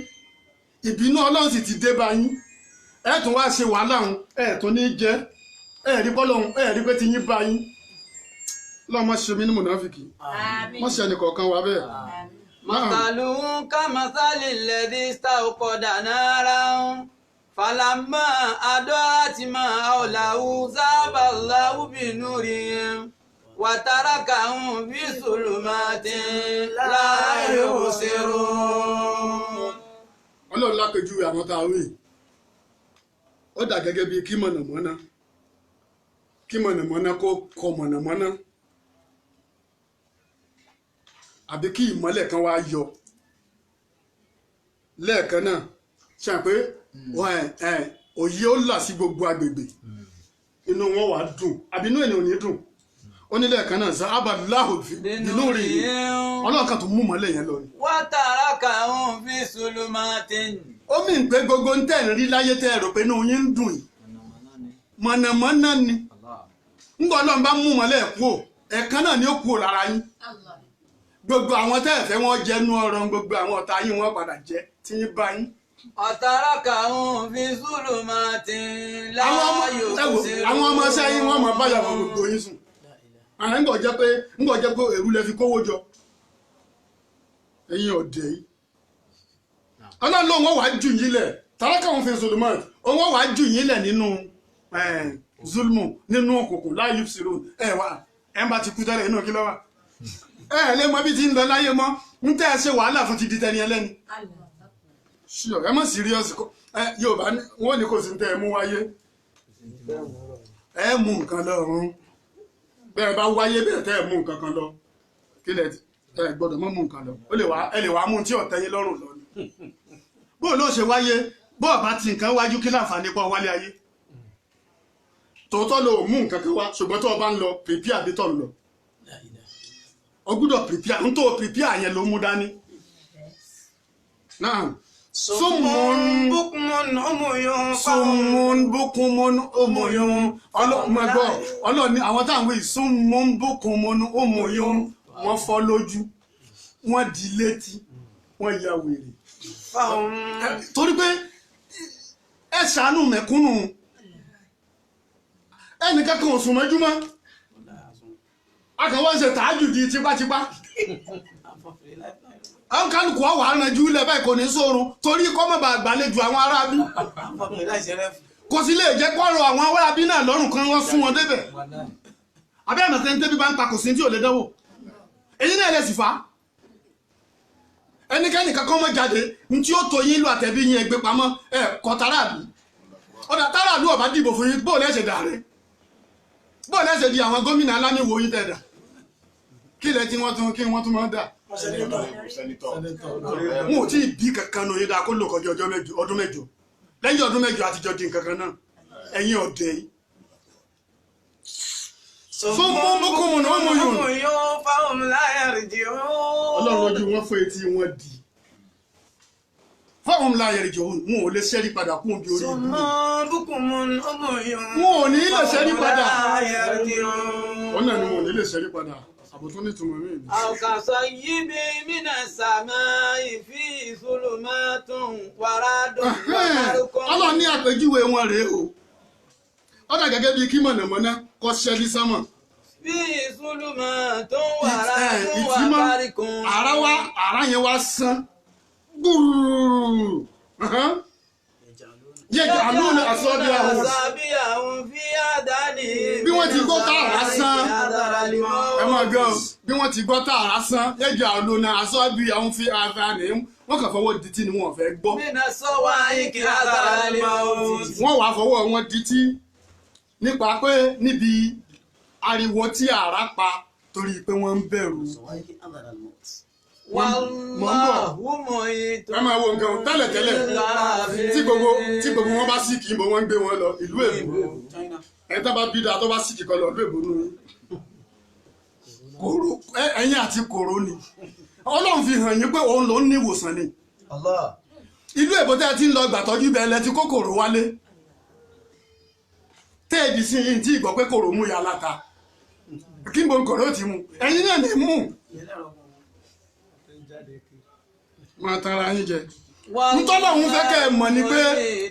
ìbínú Ọlọ́run sì ti dé bá yín ẹ tún wá ṣe wàhálà òun ẹ tún ní jẹ ẹ rí bọ́lọ́hún ẹ rí pé ti yín bá yín lọ́mọ ṣe mí ní mùnáfìkì wọ́n ṣe ẹnìkọ̀ọ̀kan wà bẹ́ẹ̀. مثلهم كمثل الذي استوقد نارا فلما أضاءت ما حوله ذهب الله بنورهم وتركهم في ظلمات لا يبصرون. Ọlọ́run lápèjúwe àwọn tá a wí ó dà gẹ́gẹ́ bíi kí mọ̀nàmọ́ná kó kọ mọ̀nàmọ́ná àbí kí ìmọ́lẹ̀ kan wá yọ lẹ́ẹ̀kan náà ṣe pé òye ó là sí gbogbo agbègbè inú wọn wà dùn àbí inú ènìyàn ò ní dùn ó ní lẹ́ẹ̀kan náà sọ abàláhùn nínú rí Ọlọ́run kan tó mú mọ́lẹ̀ yẹn lọ ni. وتركهم في ظلمات. ó mì ń pé gbogbo ń tẹ̀ ń rí láyé tẹ́ ẹ rò pé inú yín ń dùn yìí mọ̀nàmọ́ná ni ńgbọ́ Ọlọ́run bá mú mọ́lẹ̀ kú ẹ̀kan náà ni ó kú lára yín gbogbo àwọn tẹ́ ẹ fẹ́ wọ́n jẹ́nu ọ̀rọ̀ gbogbo àwọn ọ̀tá yín wọ́n padà jẹ́ tí yín bá yín. وتركهم في ظلمات لا يبصرون. àwọn ọmọ ṣẹ́ yín wọ́n mọ̀ báyà wọn gbogbo yín sùn àwọn ńgbọ̀ jẹ́ pé èrú lẹ fi kówó jọ ẹ̀yin ọ̀dẹ̀ yìí Ọlọ́run ló wọ́n wàá jù yín lẹ̀ tarakahum fi zulumat wọ́n wàá jù yín lẹ̀ nínú zulmu nínú òkùnkùn la yubsirun wà ẹ̀ ń bá ti kú tẹ́lẹ̀ inú kí lọ́wọ́ lé mọ́ bí ti ń lọ láyé mọ́ ń tẹ́ ẹ ṣe wàhálà fún ti di tẹni ẹlẹ́ni ṣíọ ẹ mọ́ serious Yorùbá wọ́n ní kò sí tẹ́ ẹ mú wáyé ẹ mú nǹkan lọ́rùn bẹ́ẹ̀ bá wáyé bẹ́ẹ̀ tẹ́ ẹ mú nǹkan kan lọ kí lẹ ẹ gbọ́dọ̀ mọ́ mú nǹkan lọ ẹ lè wá mú tí ọ̀tẹ́ yín lọ́rùn lọ ni bó ló ṣe wáyé bó ọ̀bá ti nǹkan wájú kí láǹfààní pọ̀ wálé ayé tòótọ́ ló mú nǹkan kan wá ṣùgbọ́n tó o bá ń lọ pèpí àbí tọ̀ ń lọ o gbúdọ̀ prepare ń tó prepare yẹn ló mú dání náà Summun bukmun umyun summun bukumun umuyun ọlọ́mọgbọ́ ọlọ́ni àwọn táwọn wí summun bukumun umuyun wọ́n fọ́ lójú wọ́n di létí wọ́n ya wèrè fahum torí pé ẹ ṣàánú mẹ̀kúnnù ẹnìkan kan ò sùn mọ́júmọ́ akọ̀wọ́ ń ṣe tààjù di tipátipá àwọn kálukú ọwọ́ àrànjú ilẹ̀ báyìí kò ní sóorun torí kọ́ mọ̀ bá gbàlejò àwọn arábí kò sí lè jẹ́ kọ́rọ̀ àwọn arábí náà lọ́rùn kan wọ́n sún wọn débẹ̀ abẹ́ àmọ̀ tẹ́ni tẹ́bí bá ń pa kò sí tí ò lè dánwò èyí náà lè sì fà á ẹnikẹ́ni kankan mọ́ jáde ní tí ó tó yín ìlú àtẹ̀bí yín ẹgbẹ́ pamọ́ ẹ̀ kọ́ tàràlú ọ̀dà tàràlú ọ̀bá dìbò fún yín bóò lẹ́sẹ̀ dàrẹ́ bóò lẹ́sẹ̀ di àwọn gómìnà aláníwò yín tẹ̀dà kí lẹ́ tí wọ́n tún máa dà wọn ò tí ì bí kankan nù yín dáa kó lò kọjá ọdún mẹ́jọ lẹ́yìn ọdún mẹ́jọ àtijọ́ di nǹkan kan náà ẹ̀yin ọ̀dẹ́ yìí. Summun bukmun umyun fahum la yarji'un. ọlọ́run ojú wọn fún etí wọn di fahum la yarji'un wọn ò lè ṣẹ́rí padà kún bí orí ìlú Summun bukmun umyun wọn ò ní lè ṣẹ́rí padà la yarji'un. wọn náà ni wọn ò ní lè ṣẹ́rí padà àbùtún nítumọ̀ mí ni. أو كصيب من السماء فيه ظلمات ورعد وبرق ọlọ́run ní àpèjúwe wọn rèé o ó dà gẹ́gẹ́ bíi kí mọ̀nàmọ́ná kọ́ ṣẹ́lí sánmọ̀ فيه ظلمات ورعد ìtìmọ̀ وبرق àrá yẹn wá sán gbùrù yaj'aluna asabi'ahum أصابعهم في آذانهم bí wọ́n ti gbọ́ tààrà sán حذر الموت ẹ máa gbọ́ bí wọ́n ti gbọ́ tààrà sán yaj'aluna asabi'ahum fi adhanihim wọ́n kàn fọwọ́ dití ni wọ́n fẹ́ gbọ́ من الصواعق حذر الموت wọ́n wàá fọwọ́ wọn dití nípa pé níbi ariwo tí àrá pa torí pé wọ́n ń bẹ̀rù. والله محيط ẹ máa wo nǹkan tẹ́lẹ̀tẹ́lẹ̀ tí gbogbo wọn bá sì kì í bọ̀ wọ́n ń gbé wọn lọ ìlú èbó ẹ tá bá bí dáa tó bá sì kì í kọ lọ ìlú èbó nù kòrò ẹ̀yin àti kòrò ni ọlọ́run fi hàn yín pé òun ló ń ní ìwòsàn ni ìlú èbó tẹ́ ẹ ti ń lọ gbàtọ́jú bẹ́ẹ̀ lẹ ti kó kòrò wálé téèdì sí yìí tí ìgbọ́ pé kòrò mú ya láta kí n bọ kòrò ti mú ẹ̀yin náà ní mú máa tara yín jẹ ntọ́lọ́hún fẹ́ kẹ́ ẹ mọ̀ ni pé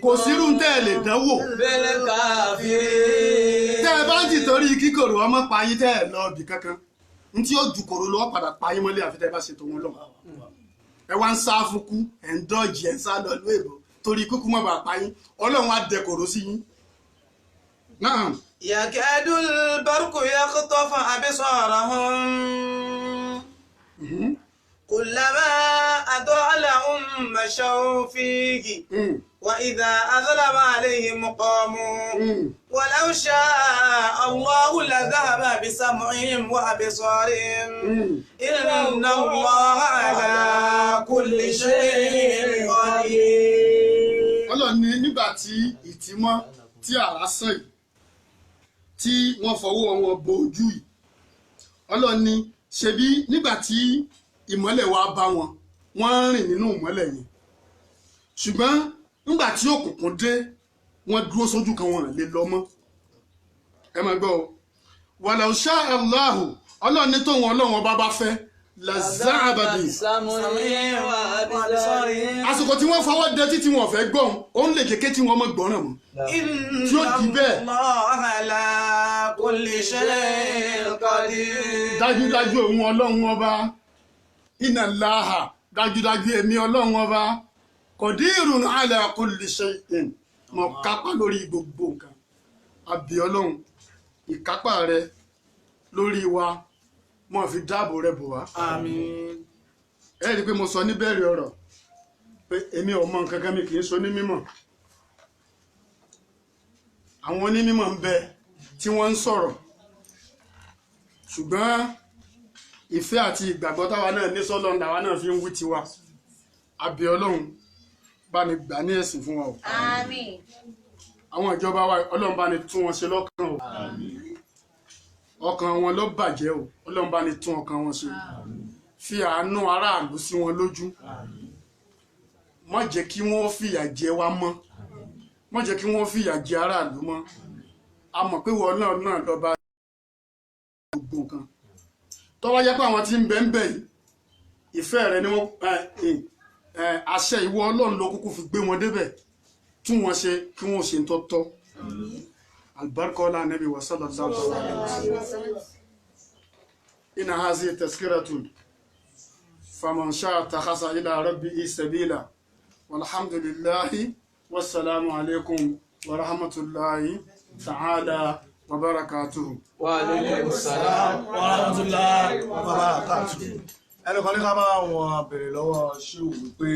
kò sírú tẹ́ ẹ lè dánwò bẹ́lẹ̀ káfíń. tẹ́ ẹ bá ń tìtorí kíkòrò ọmọ payín tẹ́ ẹ lọ bì kankan ntí ó ju kòrò lọ́wọ́ padà payín mọ́lẹ̀ àfi tẹ́ ẹ bá ṣètò wọn lọ ẹ wá ń sá fúnkú ẹ ń dọ́ọ̀jì ẹ ń sá lọ ìlú èbó torí kúkú mọ́ bàa payín ọlọ́run á dẹ kòrò sí yín. يكاد البرق يخطف أبصارهم كلما أضاء لهم مشوا فيه وإذا أظلم عليهم قاموا ولو شاء الله لذهب بسمعهم وأبصارهم إن الله على كل شيء قدير. ọlọ́run ní nígbà tí ìtìmọ́ tí àrá sàn yìí tí wọ́n fọwọ́ wọn bo ojú yìí ọlọ́run ní ṣebí nígbà tí ìmọ́lẹ̀ wa bá wọn wọ́n rìn nínú ìmọ́lẹ̀ yẹn ṣùgbọ́n nígbà tí òkùnkùn dé wọ́n dúró sójú kan wọn lè lọ mọ́ ẹ máa gbọ́ o walau sha'a Allahu ọlọ́run ní tóun ọlọ́run ọba bá fẹ́ laza'aba bi àsìkò tí wọ́n fọwọ́ dẹ títí wọn fẹ́ gbọ́n òun lè kéké tí wọ́n mọ̀ gbọ́ràn mọ́ tí ó di bẹ́ẹ̀. الله على كل شيء قدير. dájúdájú òun ọlọ́run ọba inna Allaha dájúdájú èmi ọlọ́run ọba qadirun ala kulli shay'in mo kápá lórí gbogbo nǹkan àbí ọlọ́run ìkápá rẹ lórí wa mo fi dáàbò rẹ bò wá. Àmín. ẹ rí i pé mo sọ níbẹ̀rẹ̀ ọ̀rọ̀ pé èmi ò mọ nǹkan kan mi kì í sọ ní mímọ̀ àwọn onímọ̀ ń bẹ tí wọ́n ń sọ̀rọ̀ ṣùgbọ́n ìfẹ́ àti ìgbàgbọ́ táwa náà ní sọ́lọ́run làwa náà fi ń wí tiwa àbí ọlọ́run bá ní gbà ní ẹ̀sìn fún wa o. Àmín. àwọn ìjọba wa ọlọ́run bá ní tún wọn ṣe lọ́kàn o ọkàn wọn ló bàjẹ́ o ọlọ́run bá ní tún ọkàn wọn ṣe fi àánú aráàlú sí wọn lójú má jẹ́ kí wọ́n fìyà jẹ wá mọ́ má jẹ́ kí wọ́n fìyà jẹ aráàlú mọ́ a mọ̀ pé wọ́n náà lọ́ba gbogbo nǹkan tó bá jẹ́ pé àwọn tí ń bẹ yìí ìfẹ́ rẹ ni wọ́n àṣẹ ìwọ Ọlọ́run ló kúkú fi gbé wọn débẹ̀ tún wọn ṣe kí wọ́n ṣe ń tọ́tọ́ albarka wala nabi wa sallallahu alaihi wasallam inna hazihi tazkiratun faman sha'a takhasa ila rabbihi sabila walhamdulillahi wassalamu alaikum wa rahmatullahi ta'ala wa barakatuhu. Wa alaikum salam wa rahmatullahi wa barakatuh. Ẹnìkan ní ká máa wọn bèrè lọ́wọ́ ṣíù wípé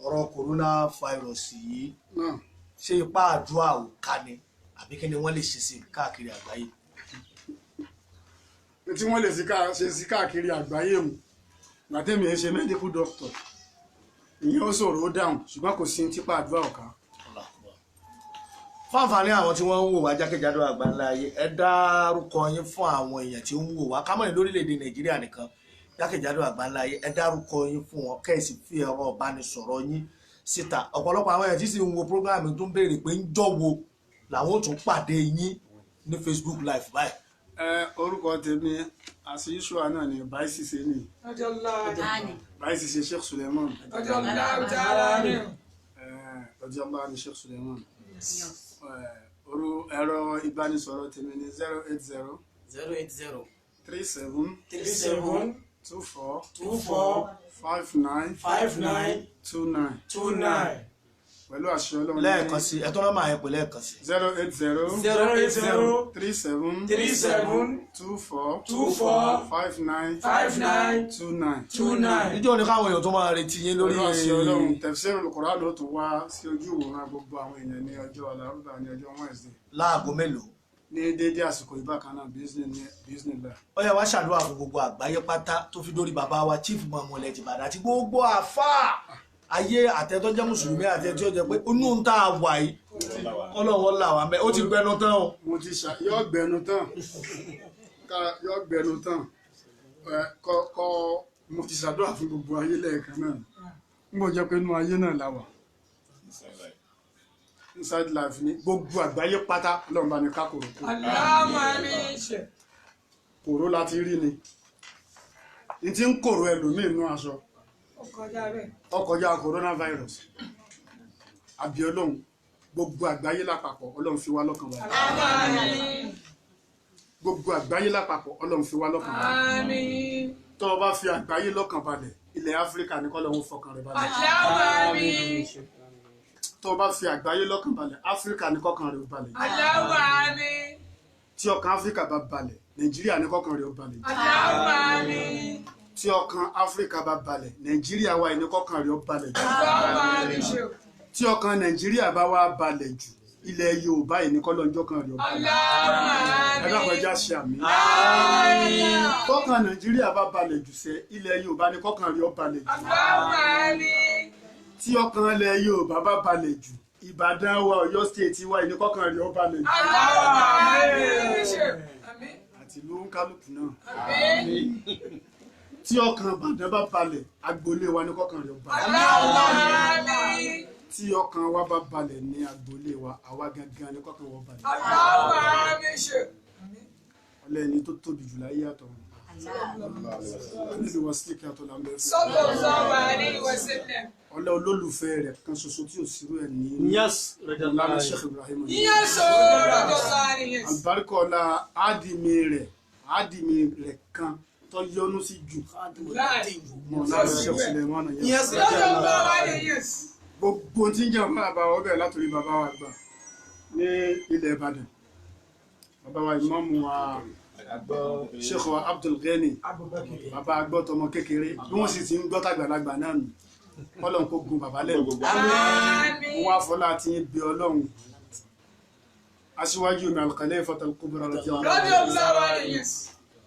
ọ̀rọ̀ coronavirus yìí ṣé ipá àdúrà ò ká ni àbí kí ni wọ́n lè ṣe sí káàkiri àgbáyé? Tí wọ́n lè ṣe sí káàkiri àgbáyé mu gbàtẹ́mi ẹ̀ ṣe medical doctor ìyẹn ó ṣòro ó dáhùn ṣùgbọ́n kò sí tipa àdúrà ọ̀ká. Fún àǹfààní àwọn tí wọ́n ń wò wá jákèjádò àgbáńlá ayé ẹ dárúkọ yín fún àwọn èèyàn tí ó ń wò wá kámọ́ni lórílẹ̀‐èdè Nàìjíríà nìkan jákèjádò àgbáńlá ayé ẹ dárúkọ yín fún wọn kẹ́sì fi ẹ̀rọ ìbánisọ̀rọ̀ yín síta. Ọ̀pọ̀lọpọ̀ àwọn èèyàn tí sì ń wo prógráàmù tó ń béèrè pé ń jọ̀wọ́ làwọn ò tún pàdé yín ní Facebook live báyìí. Orúkọ tèmi àṣeyíṣùwà náà ni báyìí ṣiṣẹ́ ni báyìí ṣiṣẹ́ Sheikh Suleiman ọjọ́lá ni Sheikh Suleiman. Ẹ̀rọ ìbánisọ̀rọ̀ tèmi ni 080 37 24 59 29 pẹ̀lú àṣẹ Ọlọ́run. Lẹ́ẹ̀kan sí ẹ tó lọ́ máa yẹ pé lẹ́ẹ̀kan sí. 080 37 24 59 Ìjọ́ ni káwọn èèyàn tó máa retí yín lórí àṣẹ Ọlọ́run. Tafsirul Qur'an ló tún wá sí ojú ìwòran gbogbo àwọn èèyàn ní ọjọ́ Àlárúbà ní ọjọ́ Wednesday. Láago mélòó? Ní déédéé àsìkò ìbákan náà bismillah. Ó yẹ wá ṣàdúrà fún gbogbo àgbáyé pátá tó fi dórí bàbá wa Chief Imam ilẹ̀ Ìbàdàn àti gbogbo àfáà ayé àtẹ̀tọ́jẹ́ mùsùlùmí àti ẹtí ó jẹ pé inú ń tá a wà yìí Ọlọ́run là wà mẹ́ ó ti gbẹnu tán o. Mo ti yọ gbẹnu tán kọ́ mo ti ṣàdúrà fún gbogbo ayé lẹ́ẹ̀kan náà n kò jẹ́ pé inú ayé náà la wà inside life ni gbogbo àgbáyé pátá Ọlọ́run bá ní ká kòrò kó kòró láti rí ni n ti ń kòrò ẹlòmíì inú aṣọ ọkọjá coronavirus àbí Ọlọ́run gbogbo àgbáyé lápapọ̀ Ọlọ́run fi wá lọ́kàn balẹ̀ gbogbo àgbáyé lápapọ̀ Ọlọ́run fi wá lọ́kàn balẹ̀ tó o bá fi àgbáyé lọ́kàn balẹ̀ ilẹ̀ Áfíríkà ní k'Ọlọ́run fọkàn rẹ̀ balẹ̀ tó o bá fi àgbáyé lọ́kàn balẹ̀ Áfíríkà ní k'ọkàn rẹ̀ ó balẹ̀ tí ọkàn Áfíríkà bá balẹ̀ Nàìjíríà ní k'ọkàn rẹ̀ ó balẹ̀ tí ọkàn Áfíríkà bá balẹ̀ Nàìjíríà wa ní k'ọkàn rẹ̀ ó balẹ̀ jù tí ọkàn Nàìjíríà bá wá balẹ̀ jù ilẹ̀ Yorùbá yìí ní k'Ọlọ́run kan rẹ̀ ó balẹ̀ ẹ̀dá kọjá ṣe àmì tọ́kàn Nàìjíríà bá balẹ̀ jù sẹ́ ilẹ̀ Yorùbá ní k'ọkàn rẹ̀ ó balẹ̀ jù tí ọkàn ilẹ̀ Yorùbá bá balẹ̀ jù Ìbàdàn wa Ọ̀yọ́ state wa yìí ní k'ọkàn rẹ̀ ó balẹ̀ jù àti ìlú kálukú náà tí ọkàn Ìbàdàn bá balẹ̀ agboolé wa ní k'ọkàn rẹ̀ ó balẹ̀ tí ọkàn wa bá balẹ̀ ní agboolé wa àwa gangan ní k'ọkàn wa balẹ̀ ọlẹ́ni tó tóbi jù láyé àtọ̀ níbi wọ́n sí kí a tó lámbẹ́ fún ọlẹ́ olólùfẹ́ rẹ̀ kan ṣoṣo tí ò sírú ẹ̀ ní lánàá Sheikh Ibrahim àlùbáríkà ọlá ádìmí rẹ̀ kan tó yọ́nú sí jù mọ̀ láti Sheikh Suleiman gbogbo tí ń jẹ́ bàbá wa bẹ̀rẹ̀ látòrí bàbá wa gbà ní ilẹ̀ Ìbàdàn bàbá wa ìmáàmù wa Sheikh wa Abdul Ghani bàbá agbọ́tọmọ kékeré bí wọ́n sì ti ń gbọ́ tàgbàlagbà náà nù Ọlọ́run kó gun bàbá lẹ́nu mo wá fọlá tí ń bẹ Ọlọ́run aṣíwájú mi al-Khalifa al-Kubra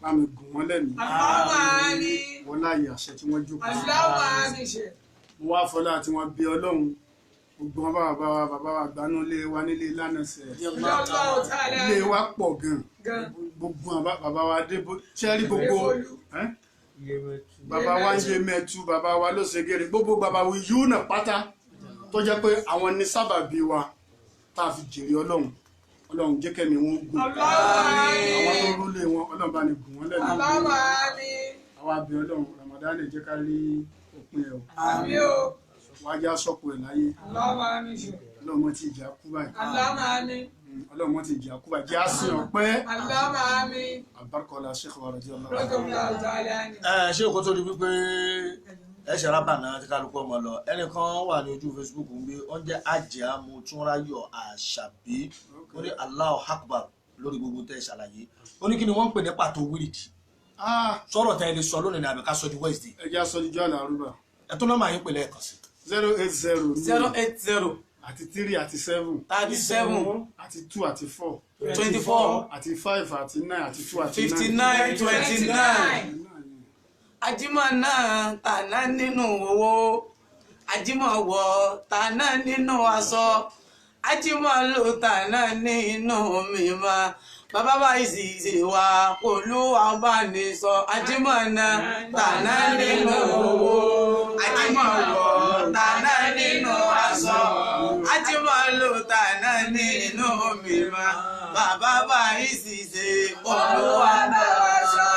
láàmì gùn wọ́n lẹ́nu wọ́n láàyè àṣẹ tí wọ́n jókòó mo wá fọlá tí wọ́n bẹ Ọlọ́run gbogbo wọn bàbá wa gbanú lé wa nílé lánàá sẹ ilé wa pọ̀ gan gbogbo bàbá wa dé ṣe rí gbogbo bàbá wa ń yé mẹ́tú bàbá wa ló ṣe gèrè gbogbo bàbá wa yìí náà pátá tó jẹ́ pé àwọn ní sábàbí wa tá a fi jèrè ọlọ́run jẹ́ kẹ́mi wọn gùn àwọn tó rólé wọn ọlọ́run bá ní gùn wọn lẹ́nu àwọn abẹ ọlọ́run Ramadan jẹ́ ká rí òpin ẹ̀ o wájà sọ́kù ẹ̀ láyé ọlọ́run mọ́ ti ìjà kú báyìí ọlọ́run mọ́ ti ìjà kú báyìí jẹ́ àsìn ọ̀pẹ́ àbárkọ́lá Sheikh wa radiyallahu anhu. ṣé òkú tó di wípé ẹ ṣe arábànà tí kálukú ọmọ lọ ẹnìkan wà ní ojú Facebook ń gbé ó ń jẹ́ Àjàmú Túnráyọ̀ Àṣàbí ó ní Allahu Akbar lórí gbogbo tẹ́ ṣàlàyé ó ní kí ni wọ́n ń pè ní pàtó wíìdì sọ̀rọ̀ tẹ́ ẹ lè sọ lónìí ní àbíká sọ di Wednesday ẹ jẹ́ aṣọ ìjọ àlàrúbà ẹ tó nọ́mbà yín pèlè ẹ̀kan sí 080 àti 3 àti 7 37 àti 2 àti 4 24 àti 5 àti 9 àti 2 àti 59 29 ajímọ̀ náà tàná nínú owó ajímọ̀ wọ̀ tàná nínú aṣọ ajímọ̀ lò tàná nínú mímọ́ bàbá báyìí sì ṣe wá Olúwa bá ní sọ ajímọ̀ náà tàná nínú owó ajímọ̀ wọ̀ tàná nínú aṣọ ajímọ̀ lò tàná nínú mímọ́ bàbá báyìí sì ṣe Olúwa bá sọ.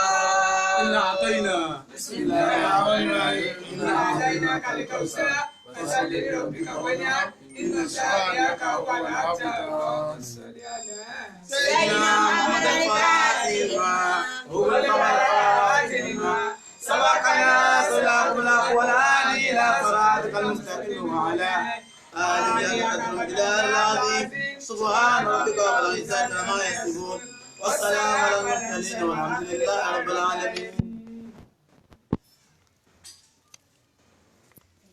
إنا أعطينا بسم الله الرحمن الرحيم إنا أعطيناك الكوثر فصل لربك وانحر إن شانئك هو الأبتر سيدنا محمد الفاتح هو الفاتح سبقنا سلام الله والهادي إلى صراطك المستقيم وعلى آله قدر الجلال العظيم سبحان ربك رب العزة عما يصفون والسلام على المرسلين والحمد لله رب العالمين.